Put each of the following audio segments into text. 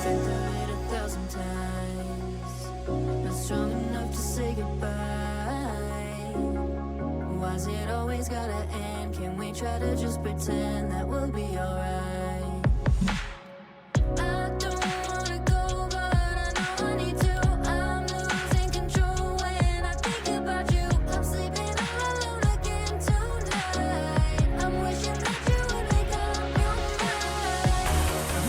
Dreamt of it 1,000 times, not strong enough to say goodbye. Why's it always gotta end? Can we try to just pretend that we'll be alright? I don't wanna go, but I know I need to. I'm losing control when I think about you. I'm sleeping all alone again tonight. I'm wishing that you would make up your mind.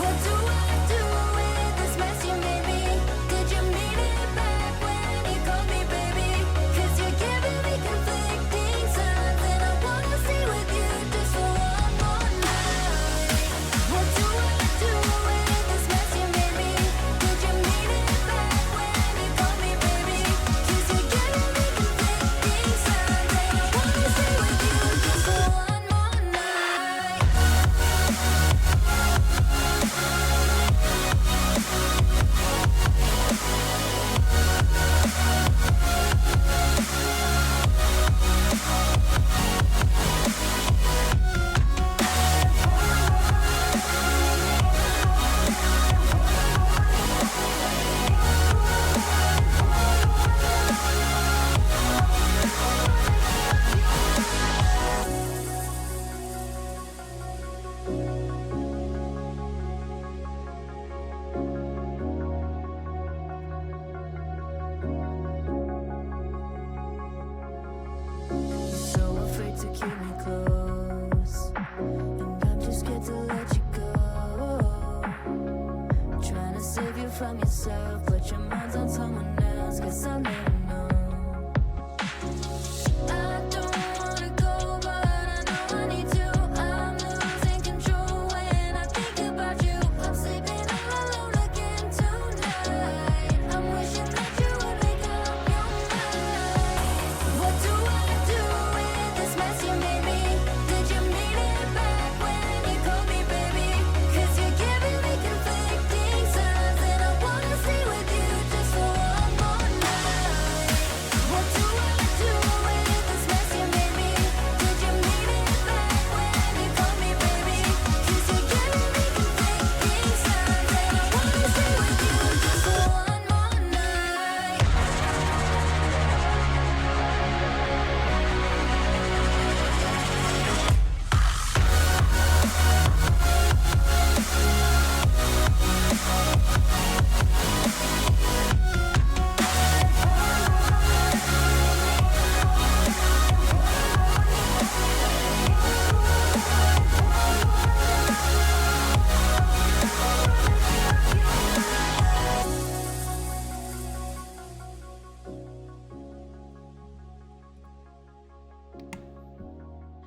What do I do with this mess you made me? Did you mean it back when you called me baby? 'Cause you're giving me conflicting signs, and I wanna stay with you just for one more night. What do I do with this mess you made me? Did you mean it back when you called me baby? 'Cause you're giving me conflicting signs, and I wanna stay with you just for one more night. So afraid to keep me close, and I'm just scared to let you go. Trying to save you from yourself, but your mind's on someone else. Guess I'll never know. I don't wanna go, but I know I need to. I'm losing control when I think about you. I'm sleeping all alone again tonight. I'm wishing that you would make up your mind. What do I do with this mess you made me? Did you mean it back when you called me baby? 'Cause you're giving me conflicting signs, and I wanna stay with you just for one more night. What do I do with this mess you made me? Did you mean it back when you called me baby? 'Cause you're giving me conflicting signs, and I wanna stay with you just for one more night.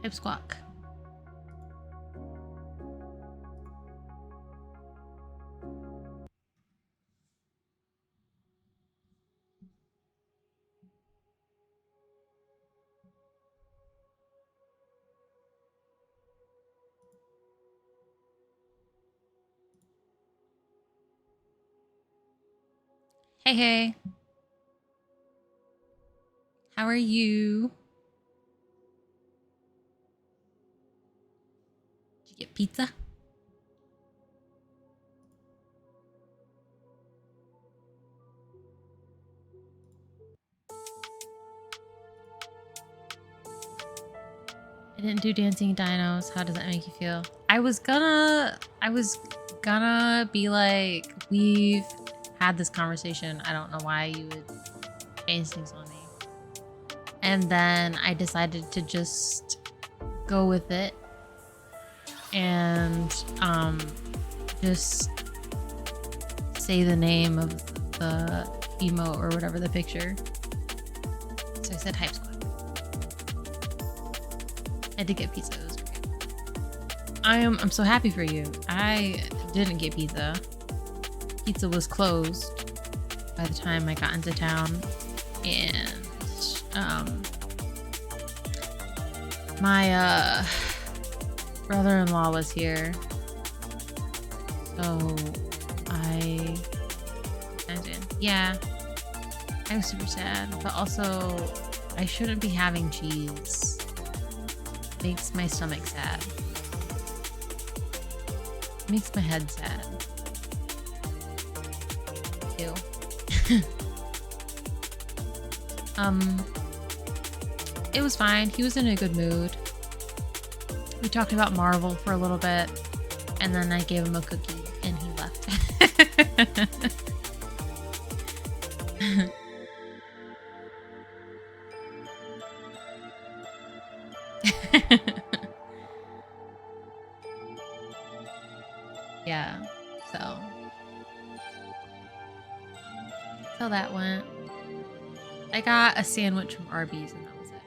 Hip squawk. Hey, hey. How are you? Did you get pizza? I didn't do dancing dinos. How does that make you feel? I was gonna be like, we've had this conversation. I don't know why you would change things on me. And then I decided to just go with it and just say the name of the emote or whatever, the picture. So I said Hype Squad. I did get pizza. It was great. I'm so happy for you. I didn't get pizza. Pizza was closed by the time I got into town, and my brother-in-law was here, so I was super sad, but also I shouldn't be having cheese. Makes my stomach sad. Makes my head sad. too. It was fine. He was in a good mood. We talked about Marvel for a little bit, and then I gave him a cookie, and he left. Yeah, so that went. I got a sandwich from Arby's, and that was it.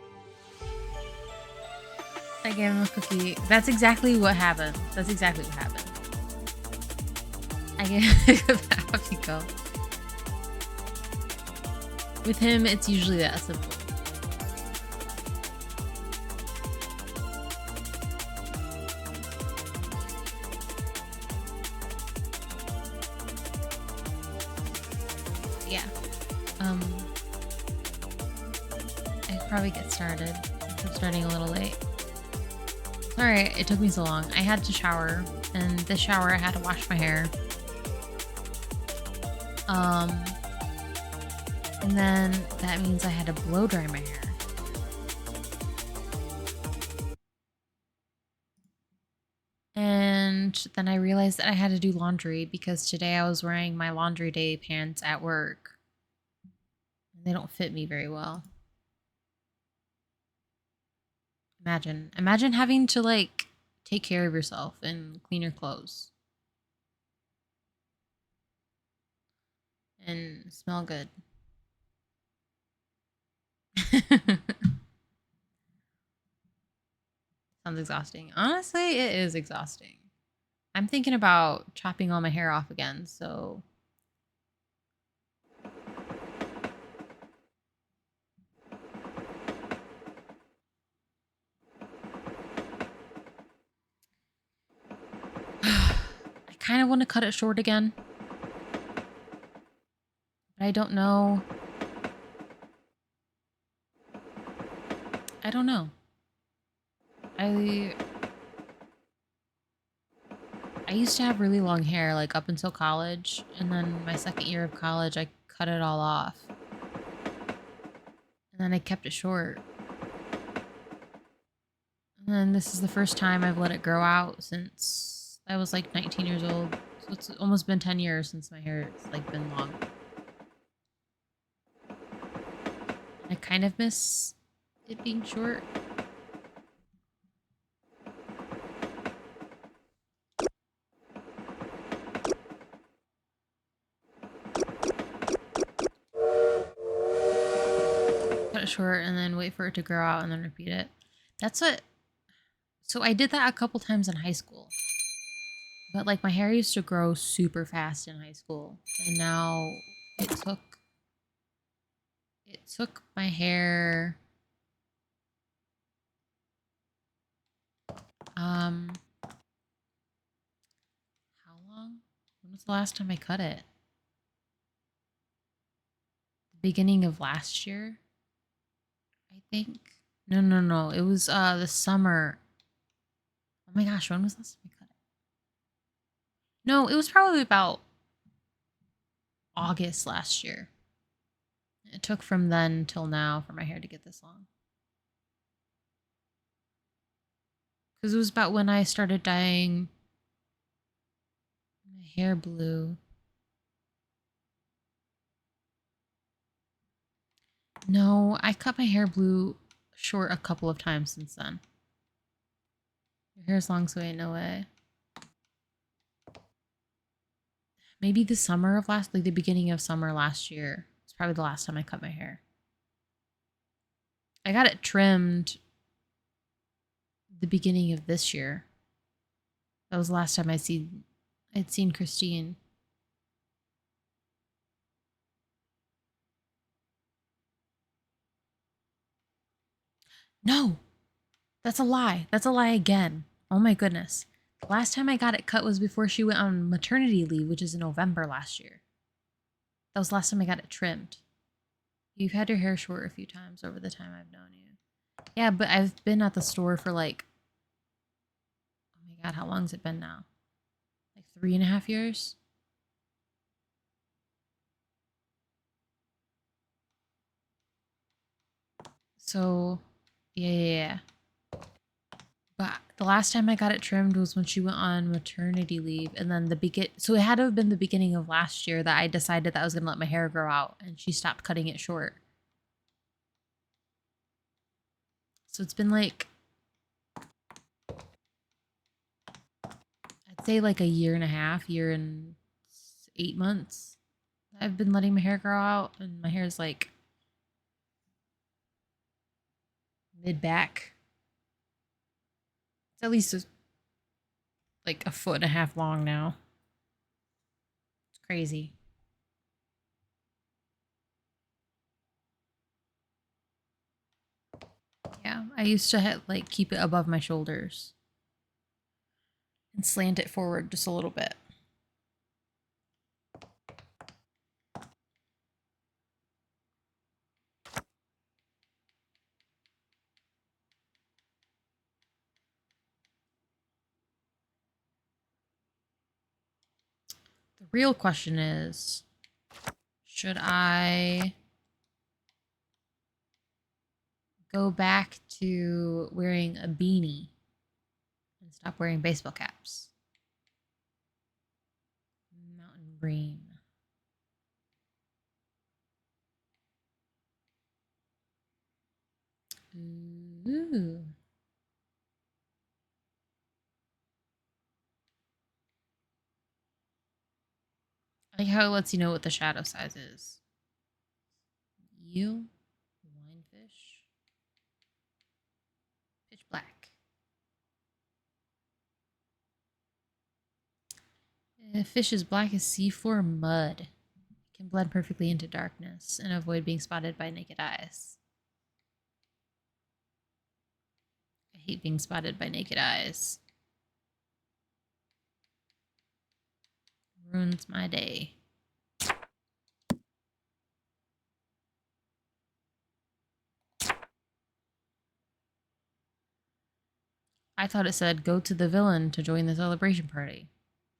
I gave him a cookie. That's exactly what happened. That's exactly what happened. I gave him a happy go. With him, it's usually that simple. Yeah. I could probably get started. I'm starting a little late. Sorry, it took me so long. I had to shower, and this shower I had to wash my hair. And then that means I had to blow dry my hair. And then I realized that I had to do laundry because today I was wearing my laundry day pants at work. And they don't fit me very well. Imagine having to like take care of yourself and clean your clothes. And smell good. Sounds exhausting. Honestly, it is exhausting. I'm thinking about chopping all my hair off again, so I kind of want to cut it short again. But I don't know. I don't know. I used to have really long hair, like up until college, and then my second year of college, I cut it all off. And then I kept it short. And then this is the first time I've let it grow out since I was like 19 years old. So it's almost been 10 years since my hair's like been long. I kind of miss it being short. Cut it short and then wait for it to grow out and then repeat it. That's what... So I did that a couple times in high school. But like my hair used to grow super fast in high school. And now it took my hair... How long? When was the last time I cut it? The beginning of last year, I think. No. It was the summer. Oh my gosh, when was the last time I cut it? No, it was probably about August last year. It took from then till now for my hair to get this long. Because it was about when I started dyeing my hair blue. No, I cut my hair blue short a couple of times since then. Your hair's long, so ain't no way. Maybe the summer of like the beginning of summer last year. It's probably the last time I cut my hair. I got it trimmed the beginning of this year. That was the last time I'd seen Christine. No, that's a lie. That's a lie again. Oh my goodness. The last time I got it cut was before she went on maternity leave, which is in November last year. That was the last time I got it trimmed. You've had your hair short a few times over the time I've known you. Yeah, but I've been at the store for like, oh my God, how long has it been now? Like 3.5 years? So, yeah. But the last time I got it trimmed was when she went on maternity leave, and then so it had to have been the beginning of last year that I decided that I was gonna let my hair grow out, and she stopped cutting it short. So it's been like, I'd say like a year and a half, year and 8 months. I've been letting my hair grow out, and my hair is like mid back. It's at least like a foot and a half long now. It's crazy. Yeah, I used to like keep it above my shoulders and slant it forward just a little bit. The real question is, should I go back to wearing a beanie and stop wearing baseball caps? Mountain green. Ooh. I like how it lets you know what the shadow size is. Eel, winefish, pitch black. Fish is black as sea floor mud. It can blend perfectly into darkness and avoid being spotted by naked eyes. I hate being spotted by naked eyes. Ruins my day. I thought it said go to the villain to join the celebration party.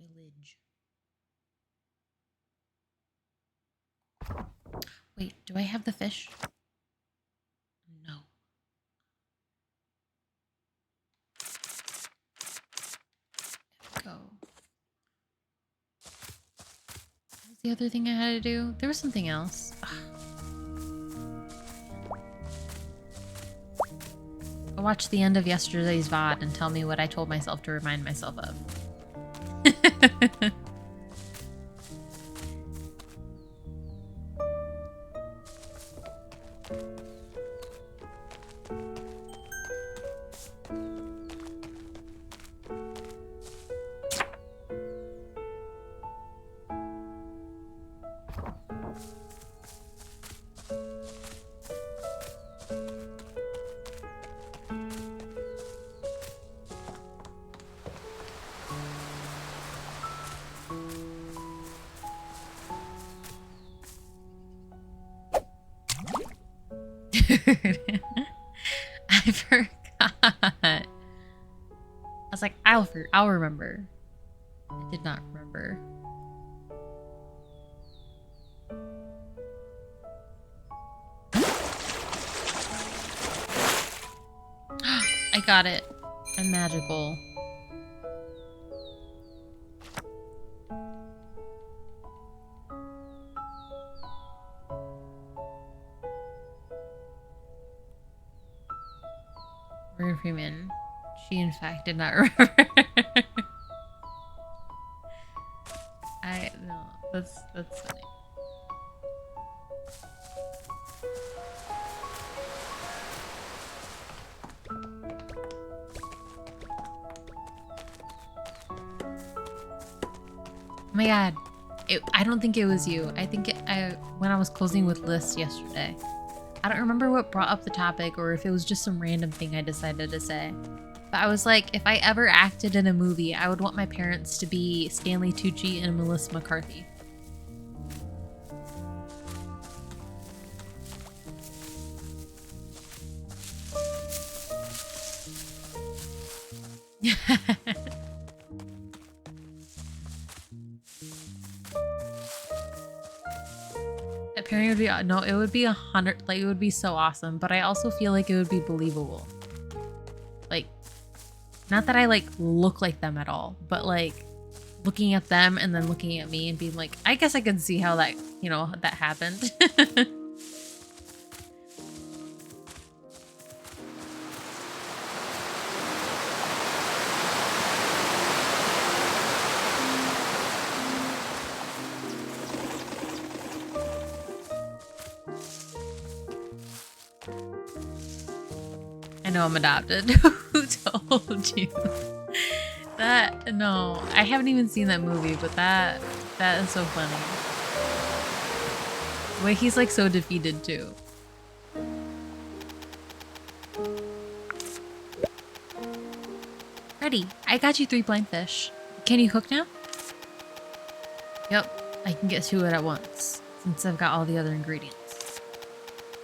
Village. Wait, do I have the fish? No. There we go. What was the other thing I had to do? There was something else. Ugh. I'll watch the end of yesterday's VOD and tell me what I told myself to remind myself of. I forgot. I was like, I'll remember. I did not remember. I got it. I'm magical. Morgan Freeman. She, in fact, did not remember. No, that's funny. Oh my god. I don't think it was you. I think when I was closing with lists yesterday. I don't remember what brought up the topic or if it was just some random thing I decided to say. But I was like, if I ever acted in a movie, I would want my parents to be Stanley Tucci and Melissa McCarthy. Pairing would be no, it would be 100. Like it would be so awesome, but I also feel like it would be believable. Like, not that I like look like them at all, but like looking at them and then looking at me and being like, I guess I could see how that, you know, that happened. I know I'm adopted. Who told you? That, no, I haven't even seen that movie, but that is so funny. The way he's like so defeated too. Ready, I got you 3 blind fish. Can you cook now? Yep, I can get to it at once, since I've got all the other ingredients.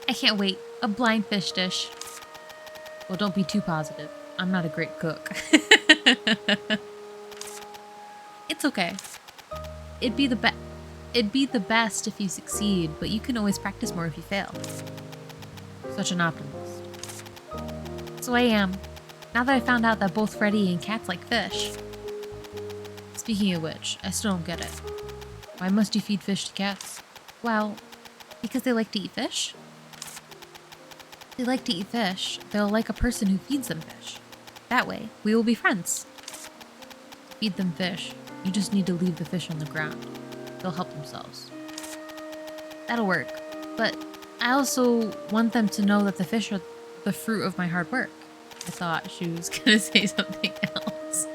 I can't wait, a blind fish dish. Well, don't be too positive. I'm not a great cook. It's okay. It'd be the best if you succeed, but you can always practice more if you fail. Such an optimist. So I am. Now that I found out that both Freddy and cats like fish. Speaking of which, I still don't get it. Why must you feed fish to cats? Well, because they like to eat fish. They like to eat fish, they'll like a person who feeds them fish. That way, we will be friends. Feed them fish. You just need to leave the fish on the ground. They'll help themselves. That'll work. But I also want them to know that the fish are the fruit of my hard work. I thought she was gonna say something else.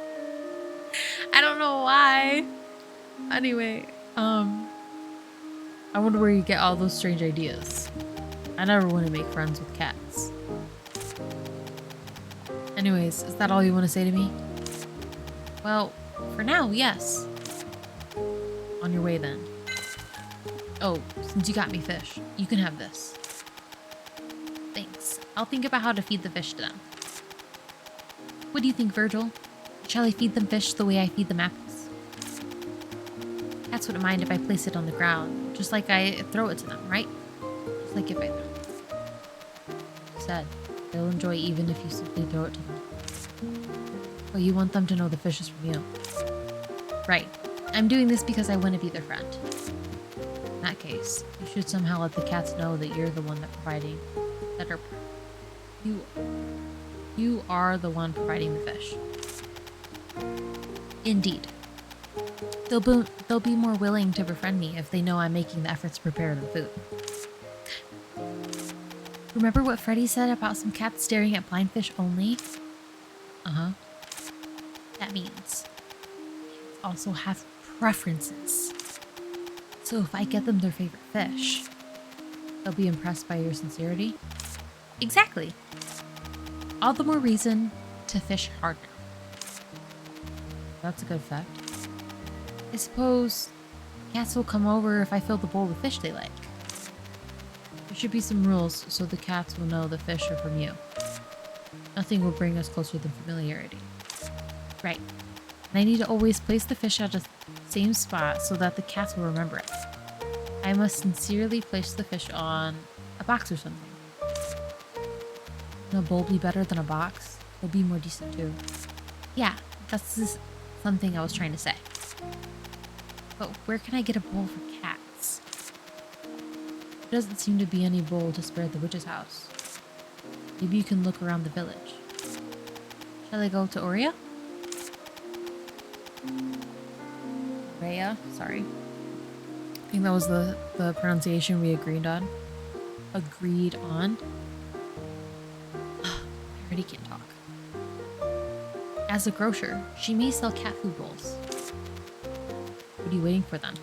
I don't know why. Anyway, I wonder where you get all those strange ideas. I never want to make friends with cats. Anyways, is that all you want to say to me? Well, for now, yes. On your way then. Oh, since you got me fish, you can have this. Thanks. I'll think about how to feed the fish to them. What do you think, Virgil? Shall I feed them fish the way I feed them apples? Cats wouldn't mind if I place it on the ground, just like I throw it to them, right? Just like if I throw it. Said, they'll enjoy even if you simply throw it to them. Well, you want them to know the fish is from you. Right. I'm doing this because I want to be their friend. In that case, you should somehow let the cats know that you're the one you are the one providing the fish. Indeed. They'll be more willing to befriend me if they know I'm making the efforts to prepare them food. Remember what Freddy said about some cats staring at blind fish only? Uh-huh. That means cats also have preferences. So if I get them their favorite fish, they'll be impressed by your sincerity? Exactly. All the more reason to fish harder. That's a good fact. I suppose cats will come over if I fill the bowl with fish they like. There should be some rules so the cats will know the fish are from you. Nothing will bring us closer than familiarity. Right. And I need to always place the fish at the same spot so that the cats will remember it. I must sincerely place the fish on a box or something. Will a bowl be better than a box? It'll be more decent too. Yeah, that's just something I was trying to say. But where can I get a bowl for cats? There doesn't seem to be any bowl to spare at the witch's house. Maybe you can look around the village. Shall I go to Aurea? Rhea? Sorry. I think that was the pronunciation we agreed on. Agreed on? I already can't talk. As a grocer, she may sell cat food bowls. What are you waiting for then?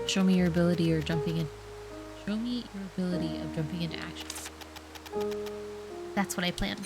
Show me your ability of jumping into action. That's what I plan.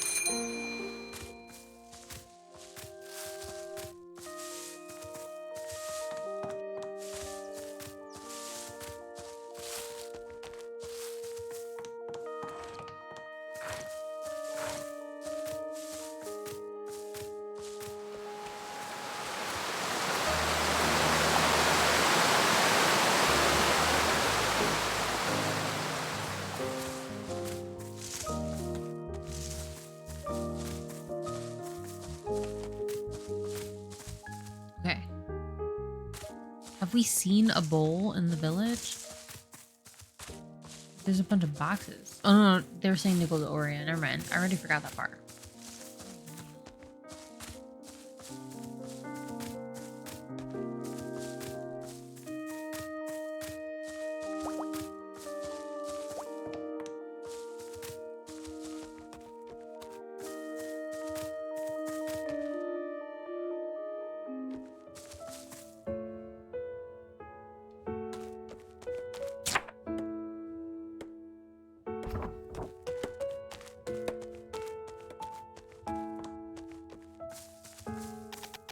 Have we seen a bowl in the village? There's a bunch of boxes. Oh no, they were saying to go to Aurea. Never mind. I already forgot that part.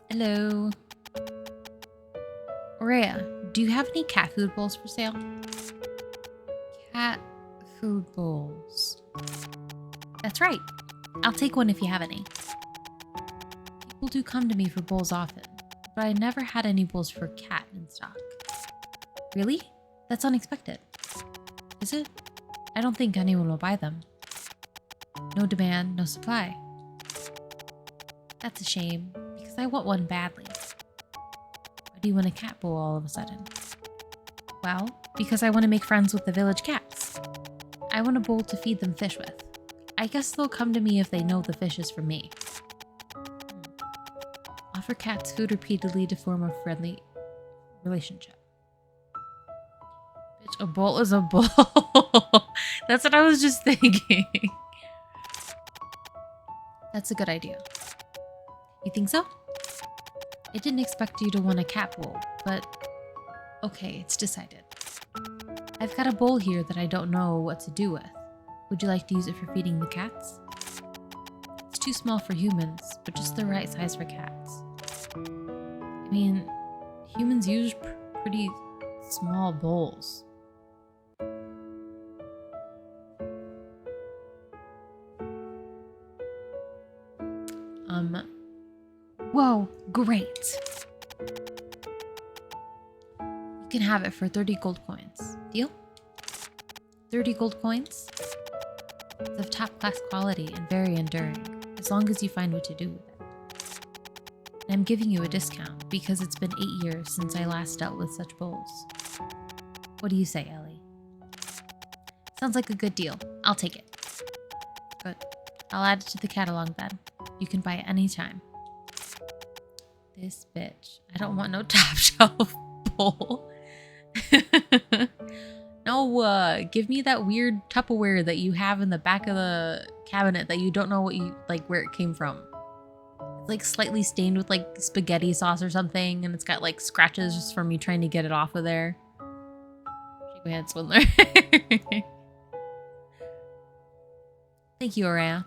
Hello. Aurea, do you have any cat food bowls for sale? Cat food bowls. That's right. I'll take one if you have any. People do come to me for bowls often, but I never had any bowls for cat in stock. Really? That's unexpected. Is it? I don't think anyone will buy them. No demand, no supply. That's a shame. I want one badly. Why do you want a cat bowl all of a sudden? Well, because I want to make friends with the village cats. I want a bowl to feed them fish with. I guess they'll come to me if they know the fish is from me. Offer cats food repeatedly to form a friendly relationship. Bitch, a bowl is a bowl. That's what I was just thinking. That's a good idea. You think so? I didn't expect you to want a cat bowl, but okay, it's decided. I've got a bowl here that I don't know what to do with. Would you like to use it for feeding the cats? It's too small for humans, but just the right size for cats. I mean, humans use pretty small bowls. Whoa, great. You can have it for 30 gold coins. Deal? 30 gold coins? It's of top class quality and very enduring, as long as you find what to do with it. And I'm giving you a discount because it's been 8 years since I last dealt with such bowls. What do you say, Ellie? Sounds like a good deal. I'll take it. Good. I'll add it to the catalog then. You can buy it anytime. This bitch. I don't want no top shelf bowl. No, give me that weird Tupperware that you have in the back of the cabinet that you don't know what you like where it came from. It's like slightly stained with like spaghetti sauce or something, and it's got like scratches just from me trying to get it off of there. Shake my head, Swindler. Thank you, Aurea.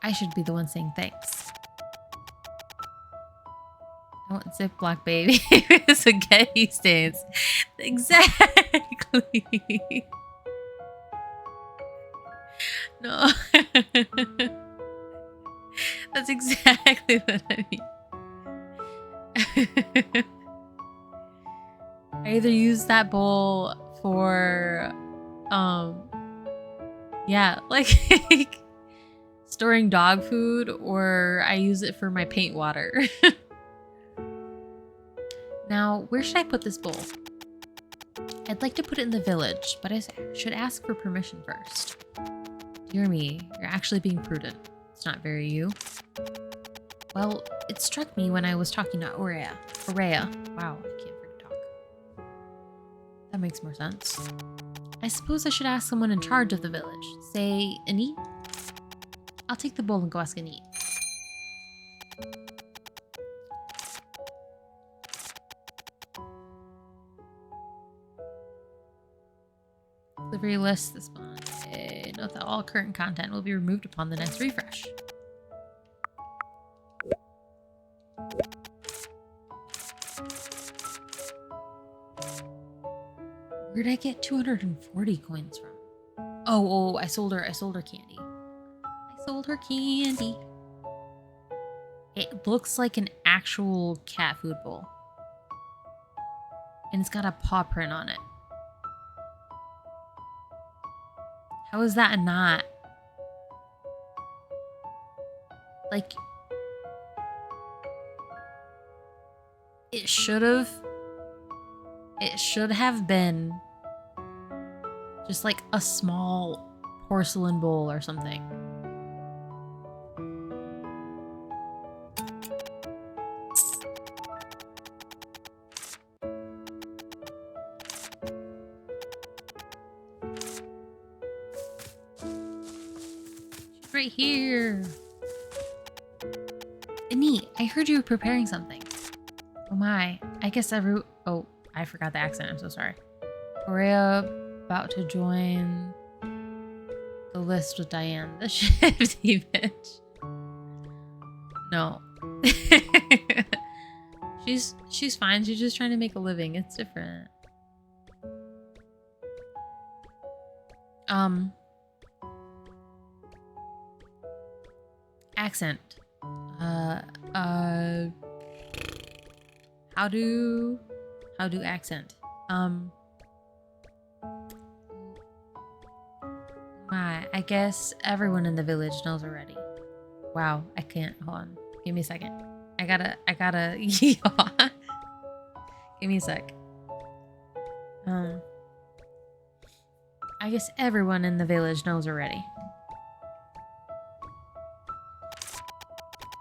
I should be the one saying thanks. I want Ziploc, baby. Spaghetti stains. Exactly. No. That's exactly what I mean. I either use that bowl for, yeah, like storing dog food, or I use it for my paint water. Now, where should I put this bowl? I'd like to put it in the village, but I should ask for permission first. Dear me, you're actually being prudent. It's not very you. Well, it struck me when I was talking to Aurea. Wow, I can't freaking talk. That makes more sense. I suppose I should ask someone in charge of the village. Say, Anit? I'll take the bowl and go ask Anit. Delivery list this one. Note that all current content will be removed upon the next refresh. Where'd I get 240 coins from? Oh, I sold her candy. I sold her candy. It looks like an actual cat food bowl. And it's got a paw print on it. How is that not? Like, it should have It should have been just like a small porcelain bowl or something. She's right here. Neat. I heard you were preparing something. Oh my. I guess oh, I forgot the accent. I'm so sorry. Korea about to join the list with Diane, the shifty bitch. No. She's fine. She's just trying to make a living. It's different. Accent. How do accent? I guess everyone in the village knows already. Wow, I can't. Hold on. Give me a second. I gotta yaw. Give me a sec. I guess everyone in the village knows already.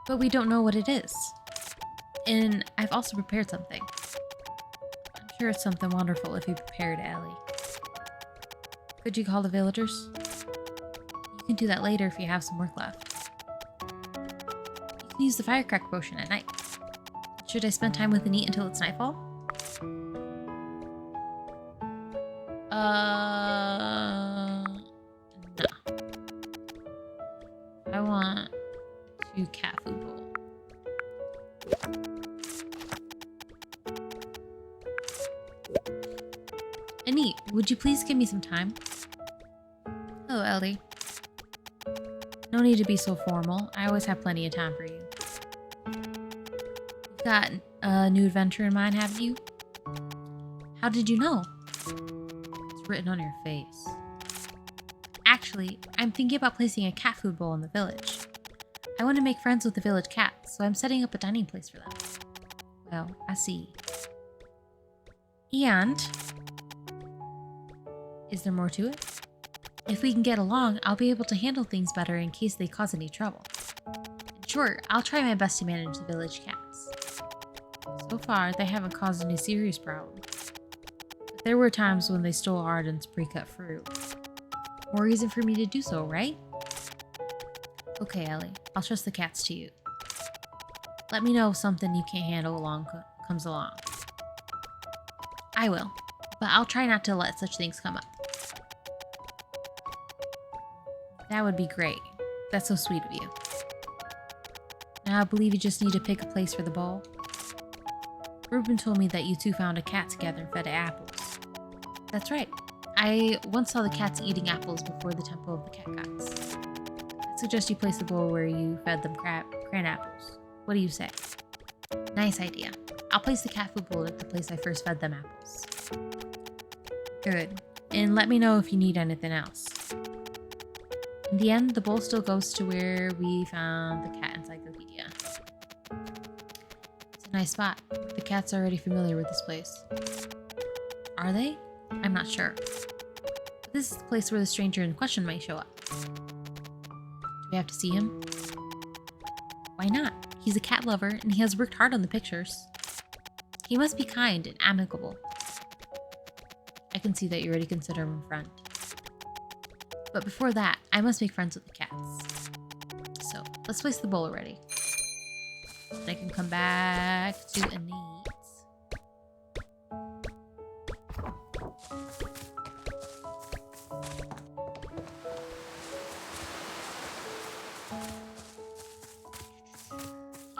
But we don't know what it is. And I've also prepared something. I'm sure it's something wonderful if you prepared, Ellie. Could you call the villagers? You can do that later if you have some work left. You can use the firecracker potion at night. Should I spend time with Anit until it's nightfall? No. I want 2 cat food bowls. Anit, would you please give me some time? Hello, Ellie. No need to be so formal. I always have plenty of time for you. You've got a new adventure in mind, haven't you? How did you know? It's written on your face. Actually, I'm thinking about placing a cat food bowl in the village. I want to make friends with the village cats, so I'm setting up a dining place for them. Well, I see. And... is there more to it? If we can get along, I'll be able to handle things better in case they cause any trouble. In short, I'll try my best to manage the village cats. So far, they haven't caused any serious problems. But there were times when they stole Arden's pre-cut fruit. More reason for me to do so, right? Okay, Ellie, I'll trust the cats to you. Let me know if something you can't handle comes along. I will, but I'll try not to let such things come up. That would be great. That's so sweet of you. Now I believe you just need to pick a place for the bowl. Ruben told me that you two found a cat together and fed it apples. That's right. I once saw the cats eating apples before the Temple of the Cat Gods. I suggest you place the bowl where you fed them cran apples. What do you say? Nice idea. I'll place the cat food bowl at the place I first fed them apples. Good. And let me know if you need anything else. In the end, the bowl still goes to where we found the cat encyclopedia. It's a nice spot. The cat's already familiar with this place. Are they? I'm not sure. But this is the place where the stranger in question might show up. Do we have to see him? Why not? He's a cat lover and he has worked hard on the pictures. He must be kind and amicable. I can see that you already consider him a friend. But before that, I must make friends with the cats. So, let's place the bowl already. Then I can come back to Anit.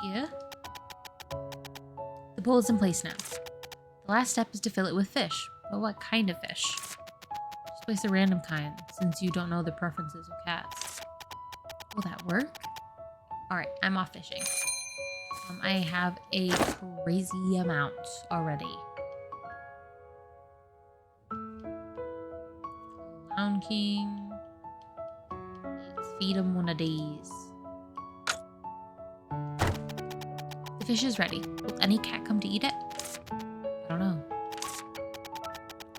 Yeah. The bowl is in place now. The last step is to fill it with fish. But what kind of fish? Just place a random kind, since you don't know the preferences of cats. Will that work? Alright, I'm off fishing. I have a crazy amount already. Clown King. Let's feed him one of these. The fish is ready. Will any cat come to eat it? I don't know.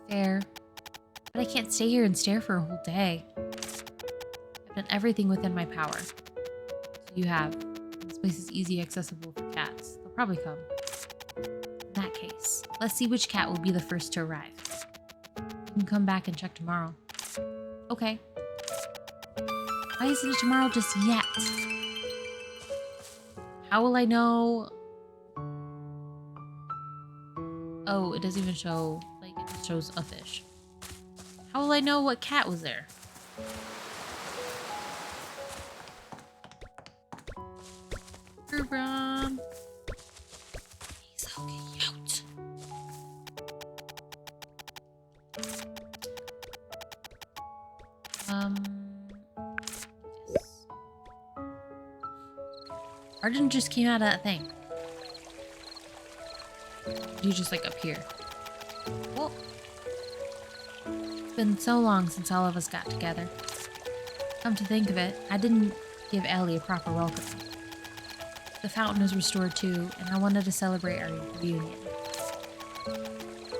Fair. But I can't stay here and stare for a whole day. I've done everything within my power. So you have. This place is easy accessible for cats. They'll probably come. In that case, let's see which cat will be the first to arrive. You can come back and check tomorrow. Okay. Why isn't it tomorrow just yet? How will I know? Oh, it doesn't even show, like, it just shows a fish. How will I know what cat was there? Rubron. He's so cute. Yes. Arden just came out of that thing. You just like appear. Well, it's been so long since all of us got together. Come to think of it, I didn't give Ellie a proper welcome. The fountain was restored too, and I wanted to celebrate our reunion.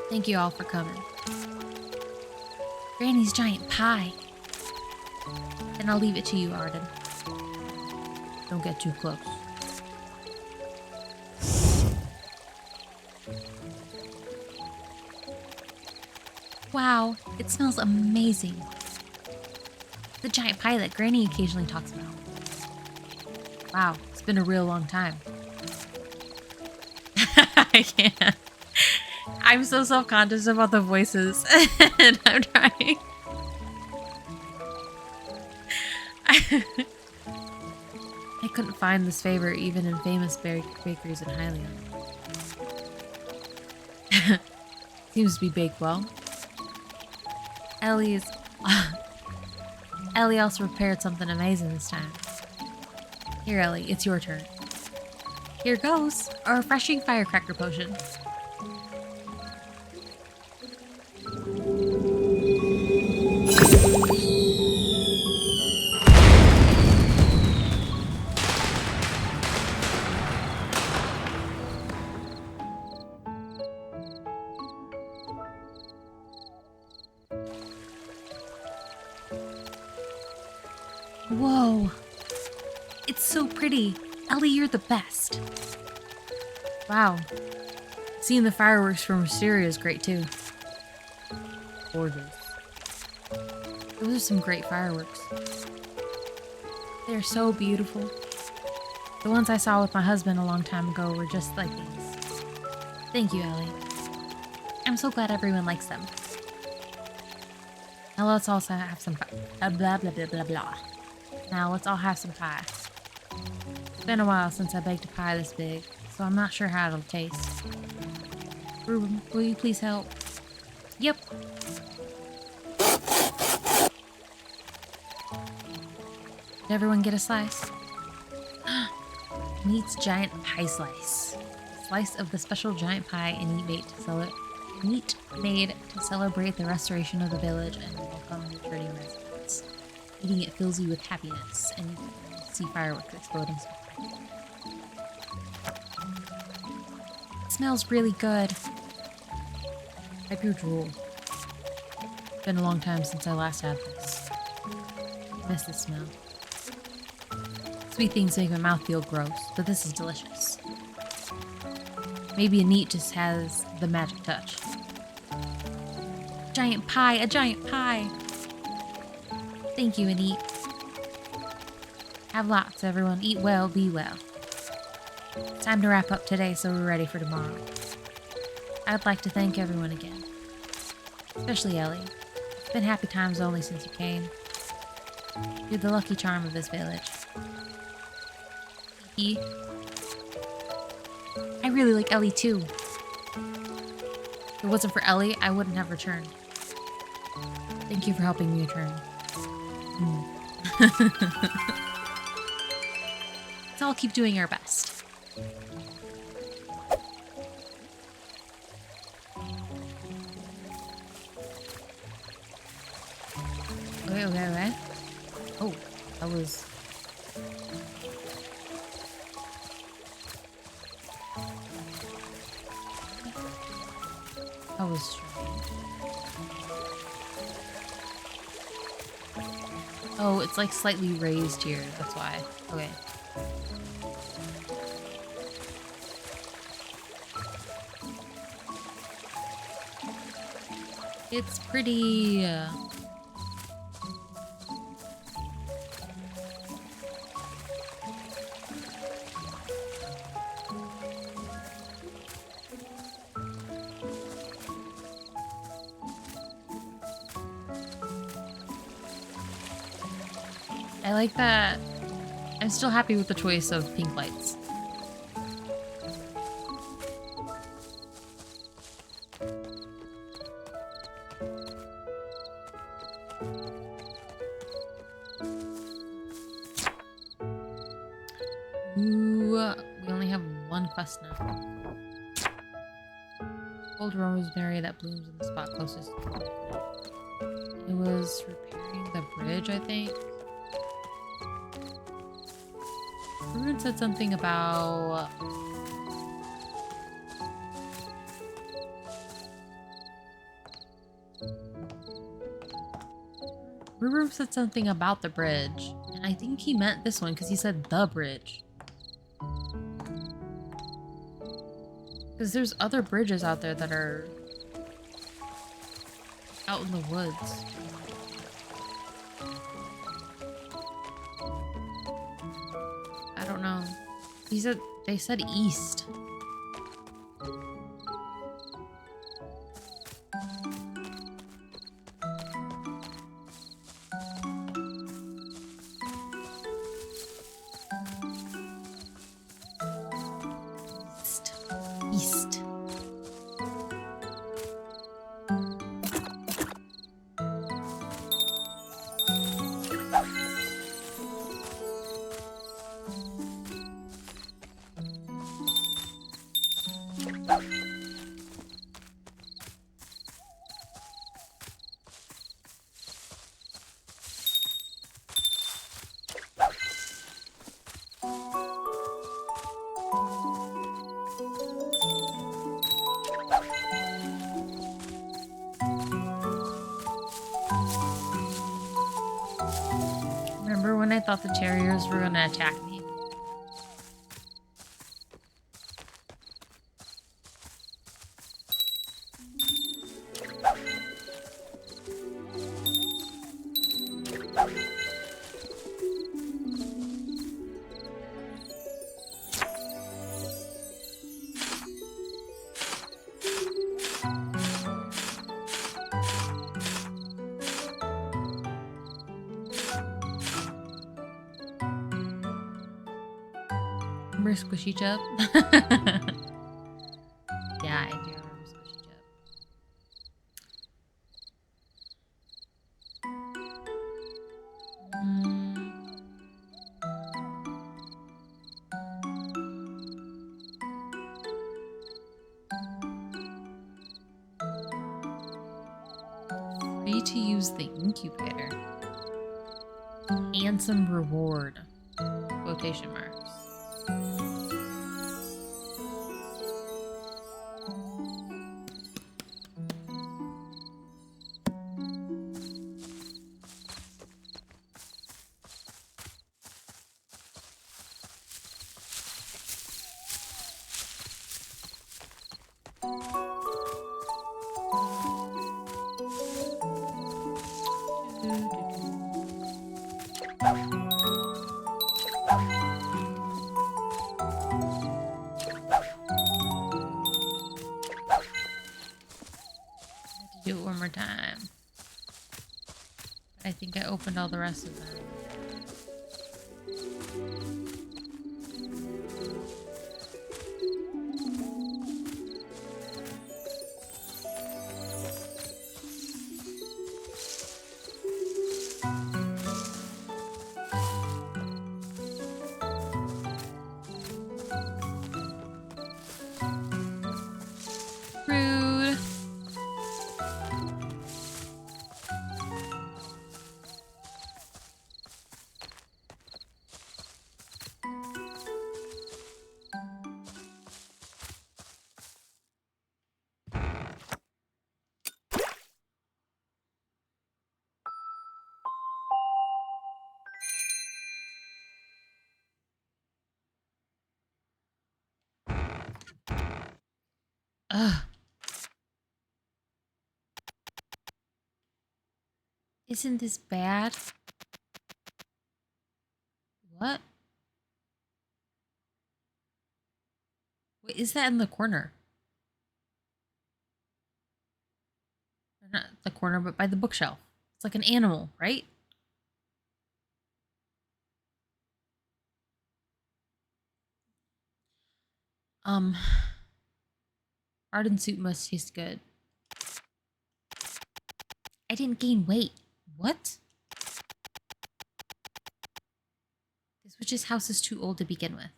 Thank you all for coming. Granny's giant pie. Then I'll leave it to you, Arden. Don't get too close. Wow, it smells amazing. The giant pie that Granny occasionally talks about. Wow, it's been a real long time. I can't. I'm so self-conscious about the voices. And I'm trying. I couldn't find this favor even in famous bakeries in Hylian. Seems to be baked well. Ellie also prepared something amazing this time. Here, Ellie, it's your turn. Here goes, a refreshing firecracker potion. Whoa. It's so pretty. Ellie, you're the best. Wow. Seeing the fireworks from Wisteria is great too. Gorgeous. Those are some great fireworks. They're so beautiful. The ones I saw with my husband a long time ago were just like these. Thank you, Ellie. I'm so glad everyone likes them. Now let's also have some blah blah blah blah blah. Now let's all have some pie. It's been a while since I baked a pie this big, so I'm not sure how it'll taste. Ruben, will you please help? Yep. Did everyone get a slice? Neat's giant pie slice. Slice of the special giant pie and Neat made to celebrate the restoration of the village and welcome returning residents. Eating it fills you with happiness, and you can see fireworks exploding. It smells really good. I grew drool. It's been a long time since I last had this. I miss the smell. Sweet things make my mouth feel gross, but this is delicious. Maybe a Neat just has the magic touch. Giant pie, a giant pie! Thank you, Neat. Have lots, everyone. Eat well, be well. It's time to wrap up today so we're ready for tomorrow. I'd like to thank everyone again. Especially Ellie. It's been happy times only since you came. You're the lucky charm of this village. I really like Ellie too. If it wasn't for Ellie, I wouldn't have returned. Thank you for helping me return. Let's all keep doing our best. Okay. Oh, that was... That was strange. Oh, it's like slightly raised here. That's why. Okay. It's pretty. I like that. I'm still happy with the choice of pink lights. Ooh, we only have one quest now. Old rosemary that blooms in the spot closest to the It was repairing the bridge, I think. Ruben said something about... Ruben said something about the bridge. And I think he meant this one because he said the bridge. Because there's other bridges out there that are out in the woods. I don't know. They said east. East. Remember when I thought the terriers were gonna attack me? Remember Squishy Chub? Yeah, I do remember Squishy Chub. Free to use the incubator. And some reward. Quotation marks. Do it one more time. I think I opened all the rest of them. Rude. Ugh. Isn't this bad? What? What is that in the corner? Or not the corner, but by the bookshelf. It's like an animal, right? Um, Arden soup must taste good. I didn't gain weight. What? This witch's house is too old to begin with.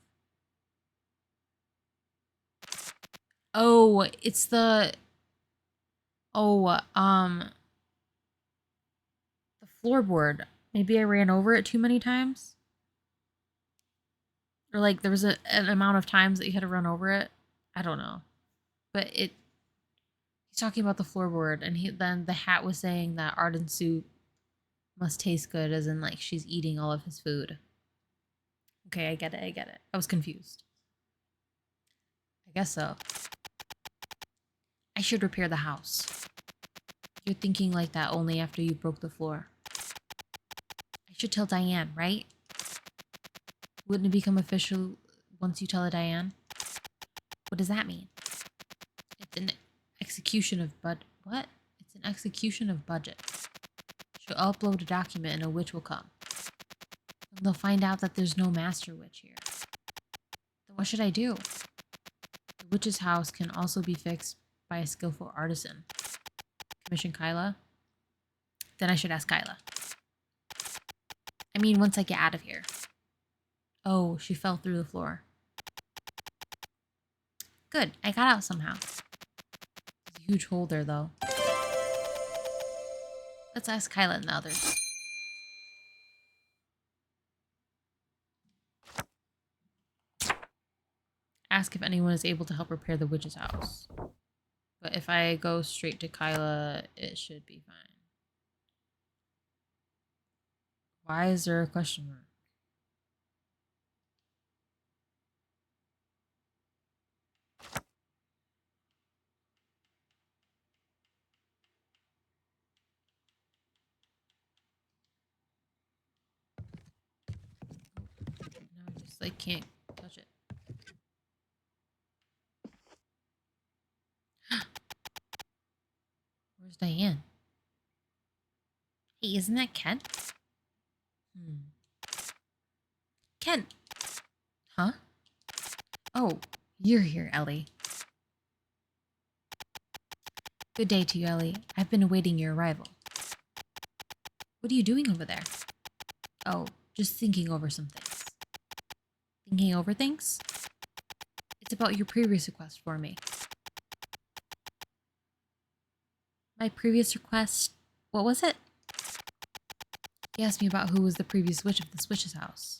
Oh, it's the... Oh, the floorboard. Maybe I ran over it too many times? Or like there was an amount of times that you had to run over it? I don't know. But he's talking about the floorboard, and then the hat was saying that Arden soup must taste good, as in like she's eating all of his food. Okay, I get it. I was confused. I guess so. I should repair the house. You're thinking like that only after you broke the floor. I should tell Diane, right? Wouldn't it become official once you tell it, Diane? What does that mean? It's an execution of what? It's an execution of budget. She'll upload a document and a witch will come. And they'll find out that there's no master witch here. Then what should I do? The witch's house can also be fixed by a skillful artisan. Commission Kyla? Then I should ask Kyla. I mean, once I get out of here. Oh, she fell through the floor. Good, I got out somehow. There's a huge hole there, though. Let's ask Kyla and the others. Ask if anyone is able to help repair the witch's house. But if I go straight to Kyla, it should be fine. Why is there a question mark? Now I just like can't touch it. Where's Diane? Hey, isn't that Kent? Kent! Huh? Oh, you're here, Ellie. Good day to you, Ellie. I've been awaiting your arrival. What are you doing over there? Oh, just thinking over some things. Thinking over things? It's about your previous request for me. My previous request? What was it? You asked me about who was the previous witch of this witch's house.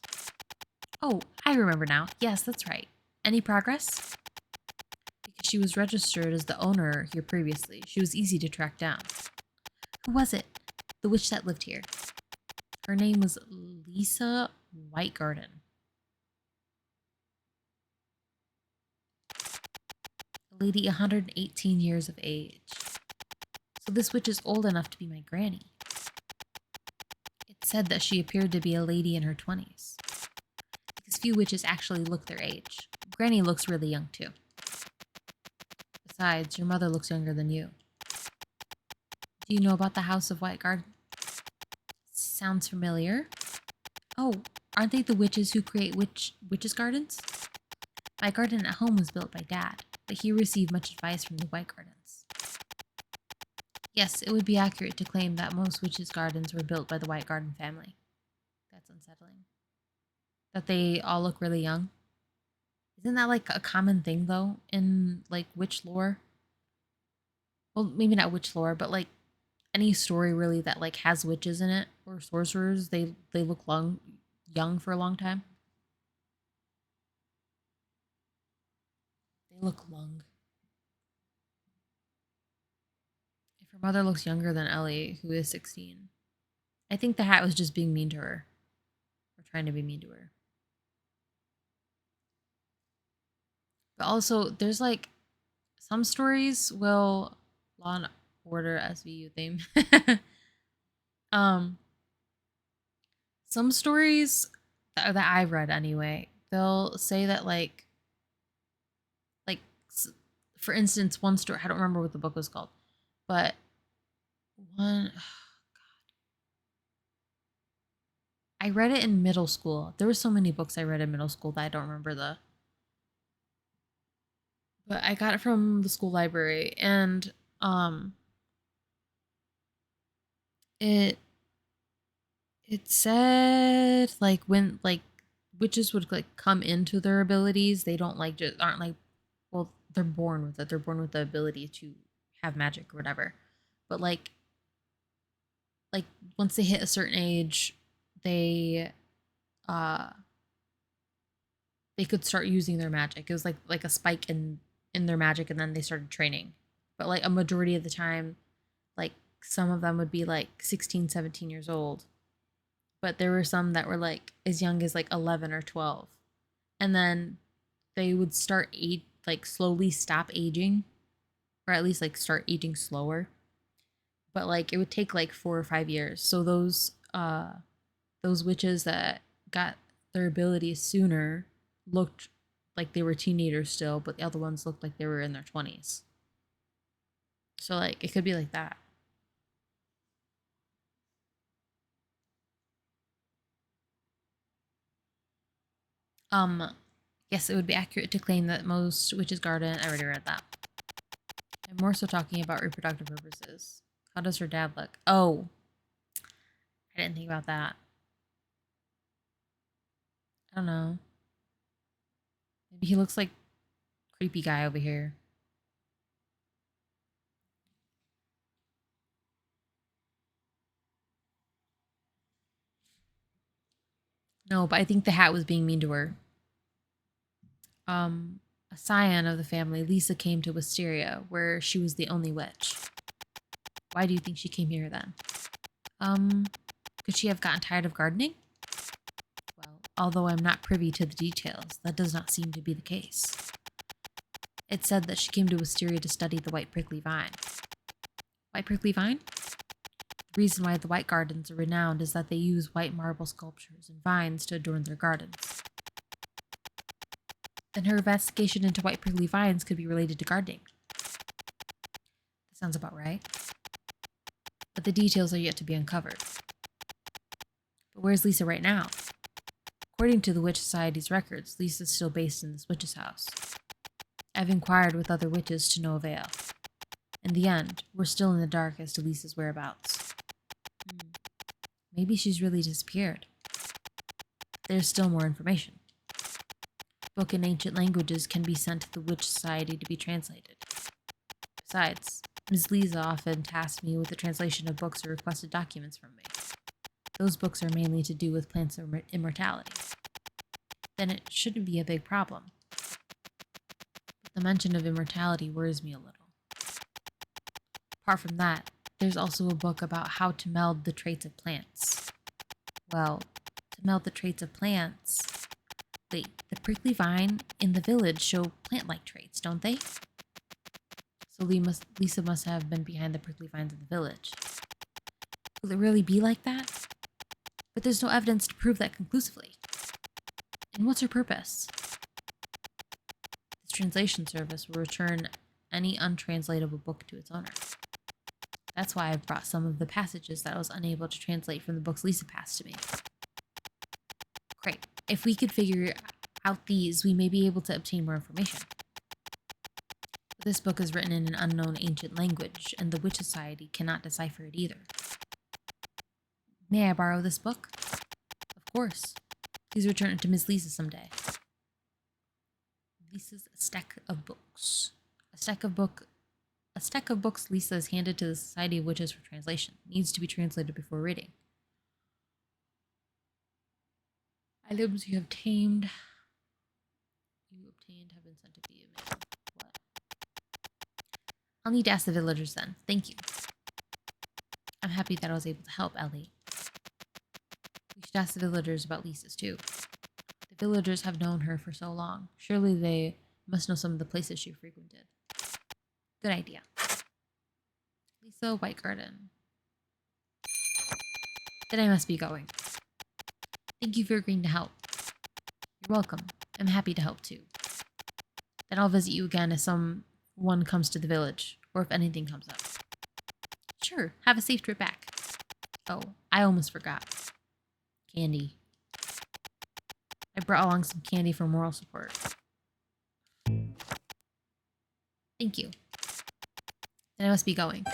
Oh, I remember now. Yes, that's right. Any progress? Because she was registered as the owner here previously. She was easy to track down. Who was it? The witch that lived here. Her name was Lisa Whitegarden. A lady 118 years of age. So this witch is old enough to be my granny. It said that she appeared to be a lady in her 20s. Because few witches actually look their age. Granny looks really young too. Besides, your mother looks younger than you. Do you know about the House of Whitegarden? Sounds familiar. Oh, aren't they the witches who create witches' gardens? My garden at home was built by Dad, but he received much advice from the Whitegardens. Yes, it would be accurate to claim that most witches' gardens were built by the Whitegarden family. That's unsettling. That they all look really young. Isn't that like a common thing though in like witch lore? Well, maybe not witch lore, but like any story really that like has witches in it or sorcerers, they look young for a long time. They look young. If her mother looks younger than Ellie, who is 16, I think the hat was just being mean to her. Or trying to be mean to her. But also, there's like some stories will Law and Order SVU theme. um, some stories that I've read anyway, they'll say that like for instance, one story, I don't remember what the book was called, but one I read it in middle school. There were so many books I read in middle school that I don't remember but I got it from the school library, and it said like when like witches would like come into their abilities, they don't like just aren't like, well, they're born with it. They're born with the ability to have magic or whatever. But like once they hit a certain age, they uh they could start using their magic. It was like a spike in their magic, and then they started training. But like a majority of the time, like some of them would be like 16, 17 years old. But there were some that were like as young as like 11 or 12. And then they would start like slowly stop aging, or at least like start aging slower. But like it would take like 4 or 5 years. So those witches that got their abilities sooner looked like they were teenagers still, but the other ones looked like they were in their 20s. So like it could be like that. Yes, it would be accurate to claim that most witches' garden. I already read that. I'm more so talking about reproductive purposes. How does her dad look? Oh, I didn't think about that. I don't know. Maybe he looks like creepy guy over here. No, but I think the hat was being mean to her. A scion of the family, Lisa came to Wisteria, where she was the only witch. Why do you think she came here then? Could she have gotten tired of gardening? Well, although I'm not privy to the details, that does not seem to be the case. It said that she came to Wisteria to study the white prickly vine. White prickly vine? The reason why the White Gardens are renowned is that they use white marble sculptures and vines to adorn their gardens. Then her investigation into white prickly vines could be related to gardening. That sounds about right. But the details are yet to be uncovered. But where's Lisa right now? According to the Witch Society's records, Lisa's still based in this witch's house. I've inquired with other witches to no avail. In the end, we're still in the dark as to Lisa's whereabouts. Maybe she's really disappeared. There's still more information. Book in ancient languages can be sent to the Witch Society to be translated. Besides, Ms. Lisa often tasks me with the translation of books or requested documents from me. Those books are mainly to do with plants of immortality. Then it shouldn't be a big problem. But the mention of immortality worries me a little. Apart from that, there's also a book about how to meld the traits of plants. Well, to meld the traits of plants... Wait, the prickly vine in the village show plant-like traits, don't they? So Lisa must have been behind the prickly vines in the village. Will it really be like that? But there's no evidence to prove that conclusively. And what's her purpose? This translation service will return any untranslatable book to its owner. That's why I've brought some of the passages that I was unable to translate from the books Lisa passed to me. Great. If we could figure out these, we may be able to obtain more information. But this book is written in an unknown ancient language, and the Witch Society cannot decipher it either. May I borrow this book? Of course. Please return it to Miss Lisa someday. Lisa's stack of books. A stack of books Lisa has handed to the Society of Witches for translation. Needs to be translated before reading. Items you obtained have been sent to be mail. What? I'll need to ask the villagers then. Thank you. I'm happy that I was able to help, Ellie. We should ask the villagers about Lisa's too. The villagers have known her for so long. Surely they must know some of the places she frequented. Good idea. Lisa White Garden. Then I must be going. Thank you for agreeing to help. You're welcome. I'm happy to help too. Then I'll visit you again if someone comes to the village, or if anything comes up. Sure, have a safe trip back. Oh, I almost forgot. Candy. I brought along some candy for moral support. Thank you. Then I must be going.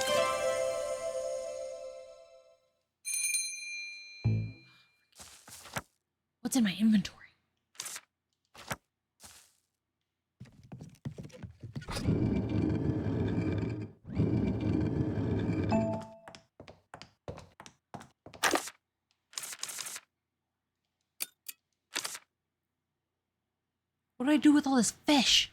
What's in my inventory? What do I do with all this fish?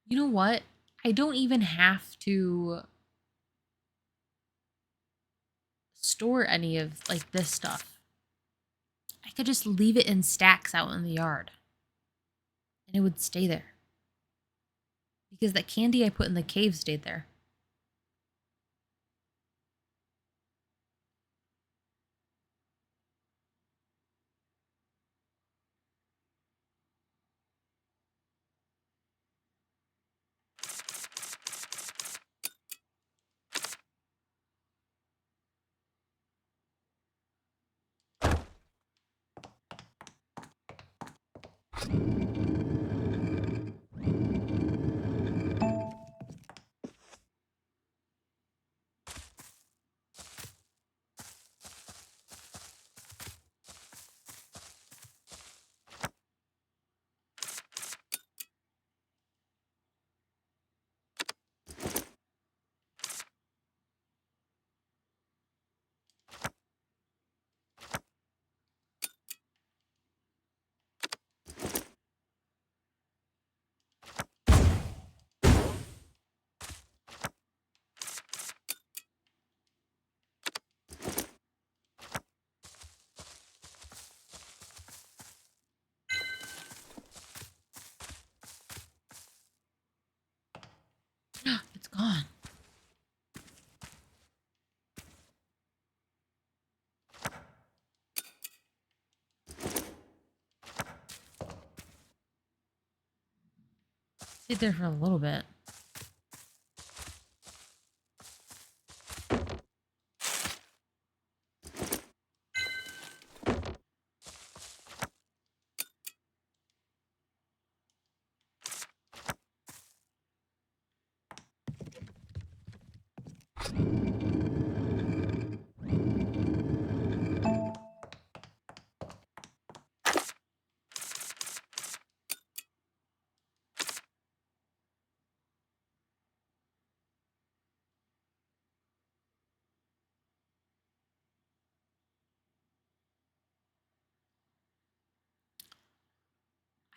You know what? I don't even have to store any of like this stuff. I could just leave it in stacks out in the yard. And it would stay there. Because that candy I put in the cave stayed there. It's gone. Stayed there for a little bit.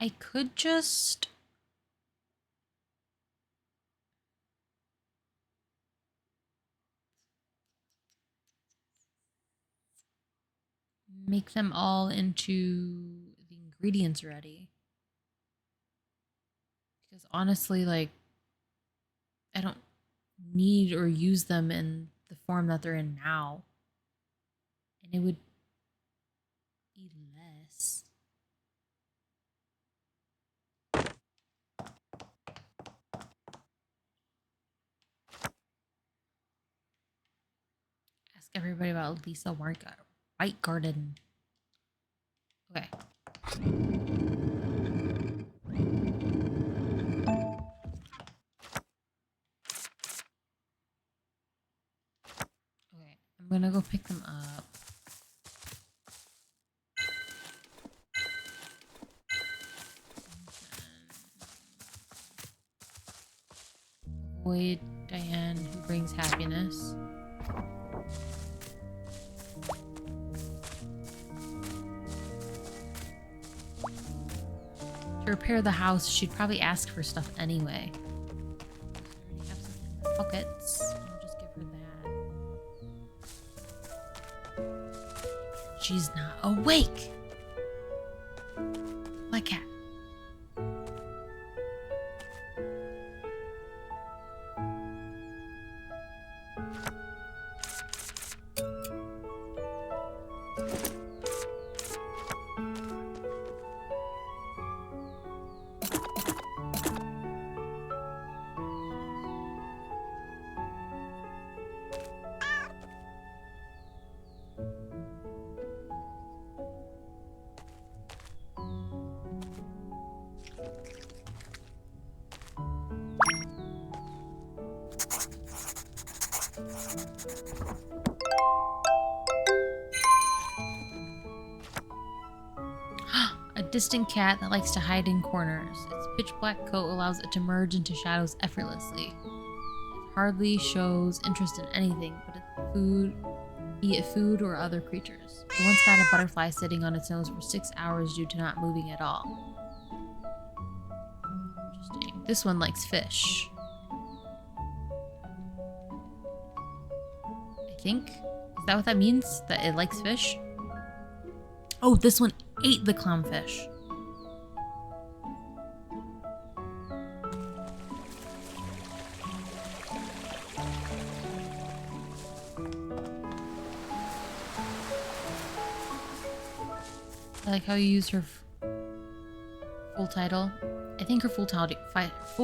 I could just make them all into the ingredients ready. Because honestly, like, I don't need or use them in the form that they're in now. And it would be less. Ask everybody about Lisa White Garden. Okay. Okay, I'm gonna go pick them up. Avoid Diane, who brings happiness. To repair the house, she'd probably ask for stuff anyway. I already have something in my pockets. I'll just give her that. She's not awake. Like cat. A distant cat that likes to hide in corners. Its pitch black coat allows it to merge into shadows effortlessly. It hardly shows interest in anything but its food, be it food or other creatures. It once got a butterfly sitting on its nose for 6 hours due to not moving at all. Interesting. This one likes fish. I think. Is that what that means? That it likes fish? Oh, this one ate the clownfish. I like how you use her full title. I think her full